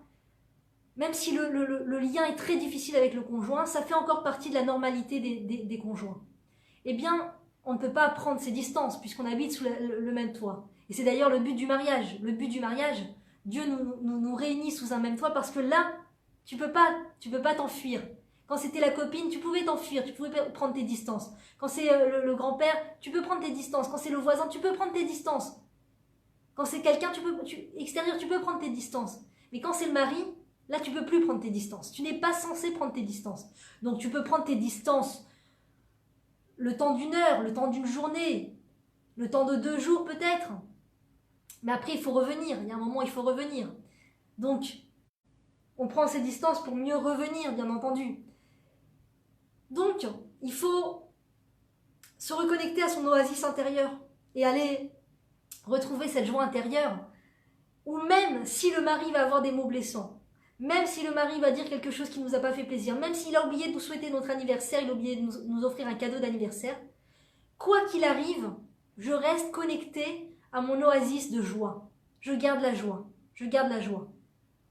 même si le lien est très difficile avec le conjoint, ça fait encore partie de la normalité des conjoints. Eh bien, on ne peut pas prendre ses distances puisqu'on habite sous le même toit. Et c'est d'ailleurs le but du mariage. Le but du mariage, Dieu nous réunit sous un même toit parce que là, tu peux pas t'enfuir. Quand c'était la copine, tu pouvais t'enfuir, tu pouvais prendre tes distances. Quand c'est le grand-père, tu peux prendre tes distances. Quand c'est le voisin, tu peux prendre tes distances. Quand c'est quelqu'un extérieur, tu peux prendre tes distances. Mais quand c'est le mari, là, tu peux plus prendre tes distances. Tu n'es pas censé prendre tes distances. Donc, tu peux prendre tes distances le temps d'une heure, le temps d'une journée, le temps de 2 jours peut-être. Mais après, il faut revenir. Il y a un moment, il faut revenir. Donc, on prend ses distances pour mieux revenir, bien entendu. Donc, il faut se reconnecter à son oasis intérieur et aller retrouver cette joie intérieure. Ou même si le mari va avoir des mots blessants, même si le mari va dire quelque chose qui ne nous a pas fait plaisir, même s'il a oublié de nous souhaiter notre anniversaire, il a oublié de nous offrir un cadeau d'anniversaire, quoi qu'il arrive, je reste connectée à mon oasis de joie. Je garde la joie.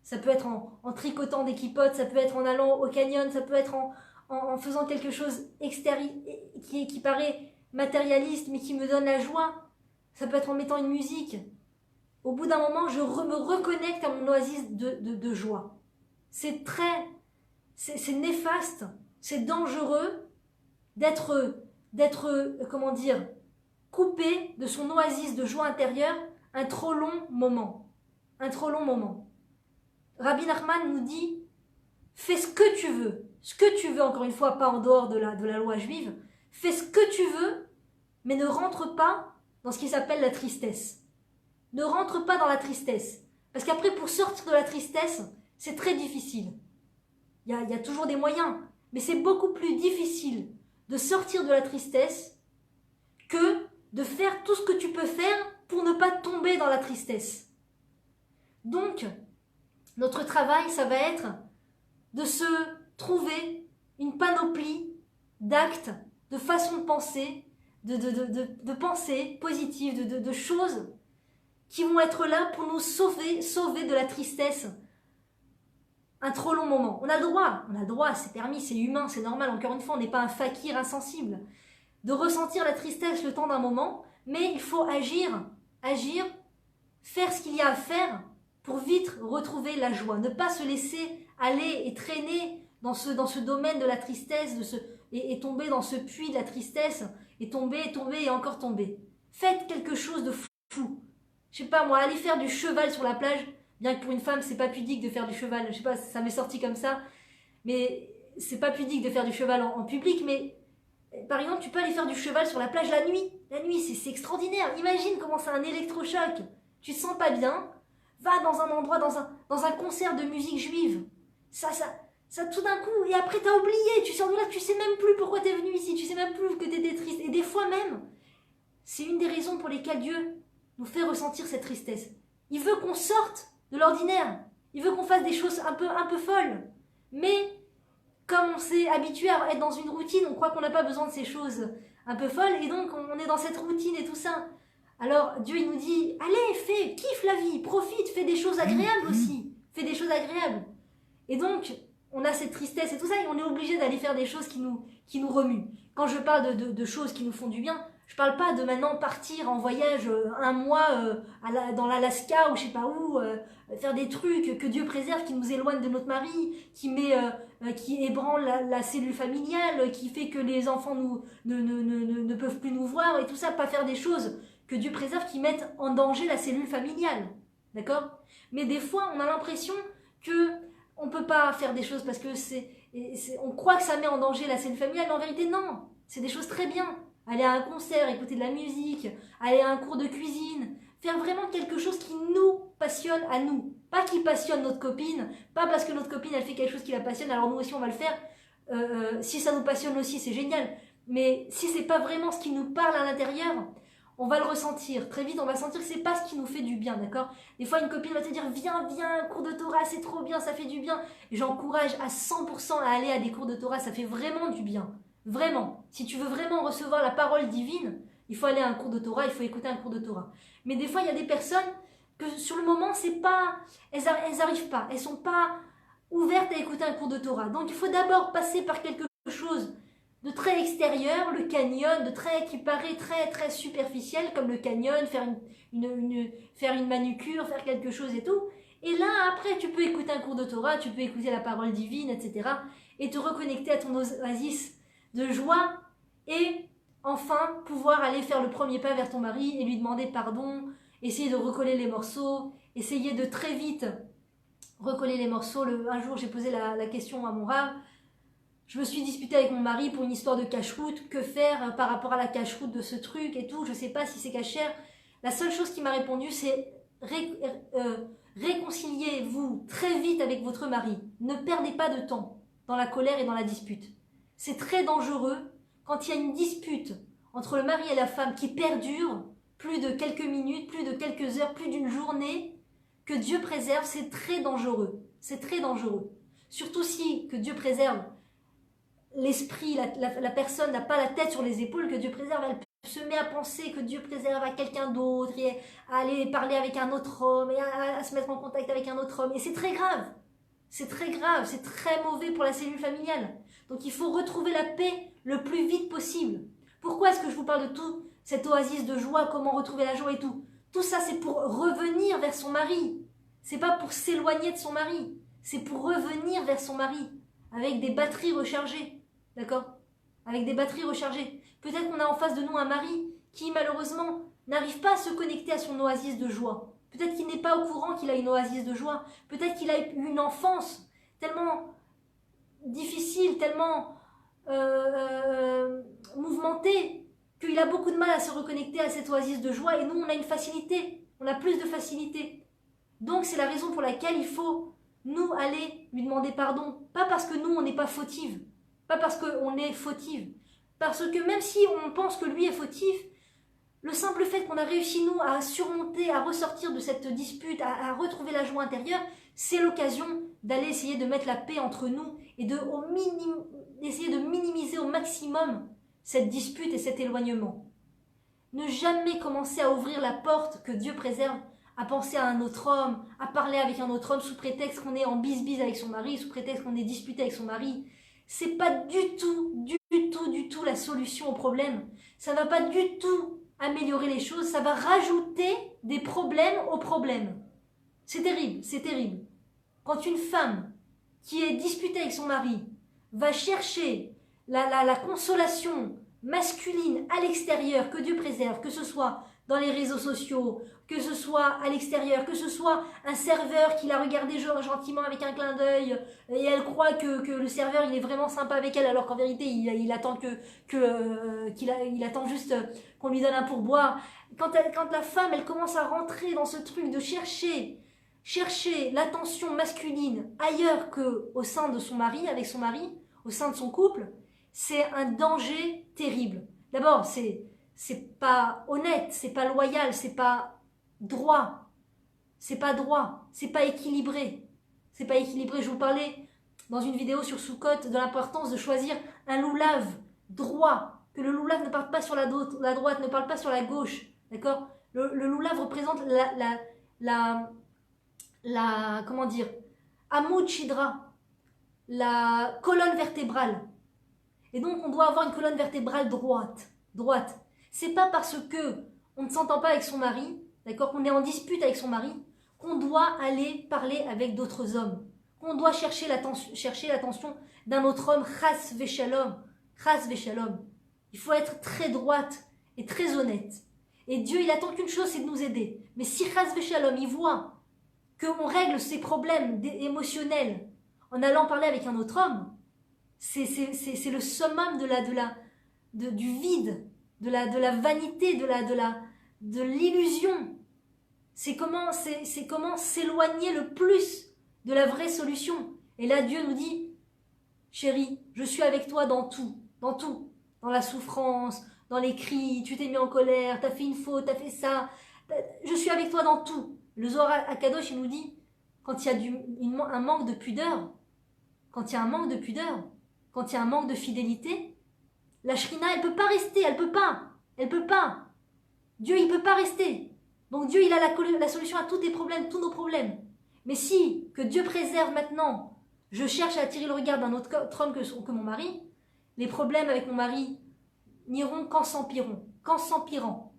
Ça peut être en tricotant des kippotes, ça peut être en allant au canyon, ça peut être en faisant quelque chose extérieur qui paraît matérialiste mais qui me donne la joie. Ça peut être en mettant une musique. Au bout d'un moment, je me reconnecte à mon oasis de joie. C'est néfaste, c'est dangereux d'être, comment dire, coupé de son oasis de joie intérieure un trop long moment. Rabbi Nachman nous dit, fais ce que tu veux, encore une fois, pas en dehors de la loi juive, fais ce que tu veux, mais ne rentre pas dans ce qui s'appelle la tristesse. Ne rentre pas dans la tristesse. Parce qu'après, pour sortir de la tristesse, c'est très difficile. Il y a toujours des moyens, mais c'est beaucoup plus difficile de sortir de la tristesse que de faire tout ce que tu peux faire pour ne pas tomber dans la tristesse. Donc, notre travail, ça va être de se trouver une panoplie d'actes, de façons de penser, de pensées positives, de choses qui vont être là pour nous sauver de la tristesse un trop long moment. On a le droit, c'est permis, c'est humain, c'est normal. Encore une fois, on n'est pas un fakir insensible. De ressentir la tristesse le temps d'un moment, mais il faut agir, faire ce qu'il y a à faire pour vite retrouver la joie. Ne pas se laisser aller et traîner dans ce domaine de la tristesse, et tomber dans ce puits de la tristesse, et tomber et encore tomber. Faites quelque chose de fou. Je sais pas moi, aller faire du cheval sur la plage, bien que pour une femme c'est pas pudique de faire du cheval, je sais pas, ça m'est sorti comme ça, mais c'est pas pudique de faire du cheval en public, mais Par exemple, tu peux aller faire du cheval sur la plage la nuit. La nuit, c'est extraordinaire. Imagine comment c'est un électrochoc. Tu te sens pas bien, va dans un endroit, dans un concert de musique juive. Ça tout d'un coup, et après t'as oublié, tu sors de là, tu sais même plus pourquoi t'es venu ici, tu sais même plus que t'étais triste. Et des fois même, c'est une des raisons pour lesquelles Dieu nous fait ressentir cette tristesse. Il veut qu'on sorte de l'ordinaire. Il veut qu'on fasse des choses un peu folles. Mais comme on s'est habitué à être dans une routine, on croit qu'on n'a pas besoin de ces choses un peu folles, et donc on est dans cette routine et tout ça. Alors Dieu il nous dit, allez, kiffe la vie, profite, fais des choses agréables aussi. Fais des choses agréables. Et donc, on a cette tristesse et tout ça, et on est obligé d'aller faire des choses qui nous remuent. Quand je parle de choses qui nous font du bien, je parle pas de maintenant partir en voyage un mois dans l'Alaska ou je sais pas où, faire des trucs que Dieu préserve, qui nous éloignent de notre mari, qui ébranle la cellule familiale, qui fait que les enfants ne peuvent plus nous voir et tout ça, pas faire des choses que Dieu préserve qui mettent en danger la cellule familiale. D'accord? Mais des fois, on a l'impression que on peut pas faire des choses parce que on croit que ça met en danger la cellule familiale, mais en vérité, non. C'est des choses très bien. Aller à un concert, écouter de la musique, aller à un cours de cuisine, faire vraiment quelque chose qui nous passionne à nous. Pas qui passionne notre copine, pas parce que notre copine elle fait quelque chose qui la passionne, alors nous aussi on va le faire. Si ça nous passionne aussi, c'est génial. Mais si c'est pas vraiment ce qui nous parle à l'intérieur, on va le ressentir. Très vite, on va sentir que c'est pas ce qui nous fait du bien, d'accord? Des fois, une copine va te dire, viens, cours de Torah, c'est trop bien, ça fait du bien. Et j'encourage à 100% à aller à des cours de Torah, ça fait vraiment du bien. Vraiment. Si tu veux vraiment recevoir la parole divine, il faut aller à un cours de Torah, il faut écouter un cours de Torah. Mais des fois, il y a des personnes que sur le moment, c'est pas, elles arrivent pas, elles sont pas ouvertes à écouter un cours de Torah. Donc, il faut d'abord passer par quelque chose de très extérieur, le canyon, qui paraît très très superficiel, comme le canyon, faire une manucure, faire quelque chose et tout. Et là, après, tu peux écouter un cours de Torah, tu peux écouter la parole divine, etc. Et te reconnecter à ton oasis de joie et enfin pouvoir aller faire le premier pas vers ton mari et lui demander pardon, essayer de recoller les morceaux, essayer de très vite recoller les morceaux. Un jour, j'ai posé la question à mon rave. Je me suis disputée avec mon mari pour une histoire de cache-route. Que faire par rapport à la cache-route de ce truc et tout? Je ne sais pas si c'est cachère. La seule chose qu'il m'a répondu, c'est réconciliez-vous très vite avec votre mari. Ne perdez pas de temps dans la colère et dans la dispute. C'est très dangereux quand il y a une dispute entre le mari et la femme qui perdure plus de quelques minutes, plus de quelques heures, plus d'une journée, que Dieu préserve, c'est très dangereux. C'est très dangereux. Surtout si, que Dieu préserve, l'esprit, la personne n'a pas la tête sur les épaules, que Dieu préserve, elle se met à penser que Dieu préserve à quelqu'un d'autre, et à aller parler avec un autre homme, et à se mettre en contact avec un autre homme. Et c'est très grave. C'est très grave, c'est très mauvais pour la cellule familiale. Donc il faut retrouver la paix le plus vite possible. Pourquoi est-ce que je vous parle de tout cette oasis de joie, comment retrouver la joie et tout? Tout ça, c'est pour revenir vers son mari. C'est pas pour s'éloigner de son mari. C'est pour revenir vers son mari avec des batteries rechargées. D'accord? Avec des batteries rechargées. Peut-être qu'on a en face de nous un mari qui, malheureusement, n'arrive pas à se connecter à son oasis de joie. Peut-être qu'il n'est pas au courant qu'il a une oasis de joie. Peut-être qu'il a eu une enfance tellement difficile, tellement mouvementée, qu'il a beaucoup de mal à se reconnecter à cette oasis de joie. Et nous, on a une facilité. On a plus de facilité. Donc, c'est la raison pour laquelle il faut, nous, aller lui demander pardon. Pas parce que nous, on n'est pas fautive. Pas parce qu'on est fautive. Parce que même si on pense que lui est fautif, le simple fait qu'on a réussi, nous, à surmonter, à ressortir de cette dispute, à retrouver la joie intérieure, c'est l'occasion d'aller essayer de mettre la paix entre nous et d'essayer de minimiser au maximum cette dispute et cet éloignement. Ne jamais commencer à ouvrir la porte que Dieu préserve, à penser à un autre homme, à parler avec un autre homme sous prétexte qu'on est en bise-bise avec son mari, sous prétexte qu'on est disputé avec son mari. C'est pas du tout la solution au problème. Ça va pas du tout améliorer les choses, ça va rajouter des problèmes aux problèmes. C'est terrible, c'est terrible. Quand une femme qui est disputée avec son mari va chercher la consolation masculine à l'extérieur, que Dieu préserve, que ce soit dans les réseaux sociaux, que ce soit à l'extérieur, que ce soit un serveur qui l'a regardé gentiment avec un clin d'œil et elle croit que le serveur il est vraiment sympa avec elle alors qu'en vérité il attend il attend juste qu'on lui donne un pourboire. Quand la femme elle commence à rentrer dans ce truc de chercher l'attention masculine ailleurs qu'au sein de son mari, avec son mari, au sein de son couple, c'est un danger terrible. D'abord, c'est pas honnête, c'est pas loyal, c'est pas droit. C'est pas droit, c'est pas équilibré. C'est pas équilibré. Je vous parlais dans une vidéo sur Soukot de l'importance de choisir un loulave droit, que le loulave ne parle pas sur la droite, ne parle pas sur la gauche. D'accord? Le loulave représente comment dire, Hamoud Shidra, la colonne vertébrale. Et donc on doit avoir une colonne vertébrale droite. C'est pas parce que on ne s'entend pas avec son mari, d'accord, qu'on est en dispute avec son mari, qu'on doit aller parler avec d'autres hommes, qu'on doit chercher l'attention d'un autre homme, chas veshalom. Il faut être très droite et très honnête. Et Dieu, il attend qu'une chose, c'est de nous aider. Mais si chas veshalom, il voit qu'on règle ses problèmes émotionnels en allant parler avec un autre homme, c'est le summum du vide, de la vanité, de l'illusion. C'est comment s'éloigner le plus de la vraie solution. Et là, Dieu nous dit, chérie, je suis avec toi dans tout, dans la souffrance, dans les cris, tu t'es mis en colère, t'as fait une faute, t'as fait ça, je suis avec toi dans tout. Le Zohar HaKadosh, il nous dit, quand il y a un manque de pudeur, quand il y a un manque de fidélité, la Shrina, elle peut pas rester, elle peut pas. Dieu, il peut pas rester. Donc Dieu, il a la solution à tous nos problèmes. Mais si, que Dieu préserve maintenant, je cherche à attirer le regard d'un autre homme que mon mari, les problèmes avec mon mari n'iront qu'en s'empirant.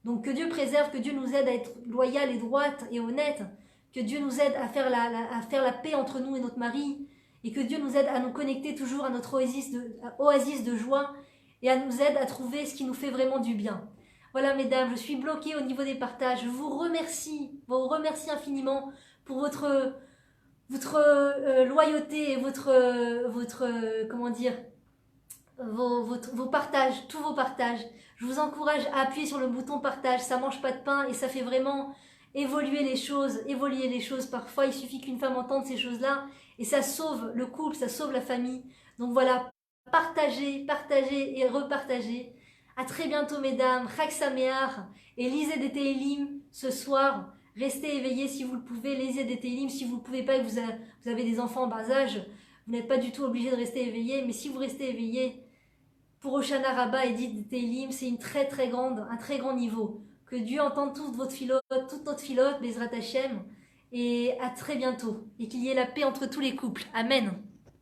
Donc que Dieu préserve, que Dieu nous aide à être loyal et droite et honnête, que Dieu nous aide à faire la paix entre nous et notre mari, et que Dieu nous aide à nous connecter toujours à notre oasis de joie, et à nous aide à trouver ce qui nous fait vraiment du bien. Voilà mesdames, je suis bloquée au niveau des partages. Je vous remercie infiniment pour votre loyauté et vos partages, tous vos partages. Je vous encourage à appuyer sur le bouton partage, ça mange pas de pain et ça fait vraiment évoluer les choses. Parfois, il suffit qu'une femme entende ces choses-là et ça sauve le couple, ça sauve la famille. Donc voilà, partagez et repartagez. À très bientôt mesdames, Chag Sameach, et lisez des Télim ce soir. Restez éveillés si vous le pouvez, lisez des Télim. Si vous ne pouvez pas et que vous avez des enfants en bas âge, vous n'êtes pas du tout obligé de rester éveillé. Mais si vous restez éveillé, pour Hoshana Rabbah et dites des Télim, c'est un très grand niveau. Que Dieu entende toute notre filote, Bezrat Hashem, et à très bientôt. Et qu'il y ait la paix entre tous les couples. Amen.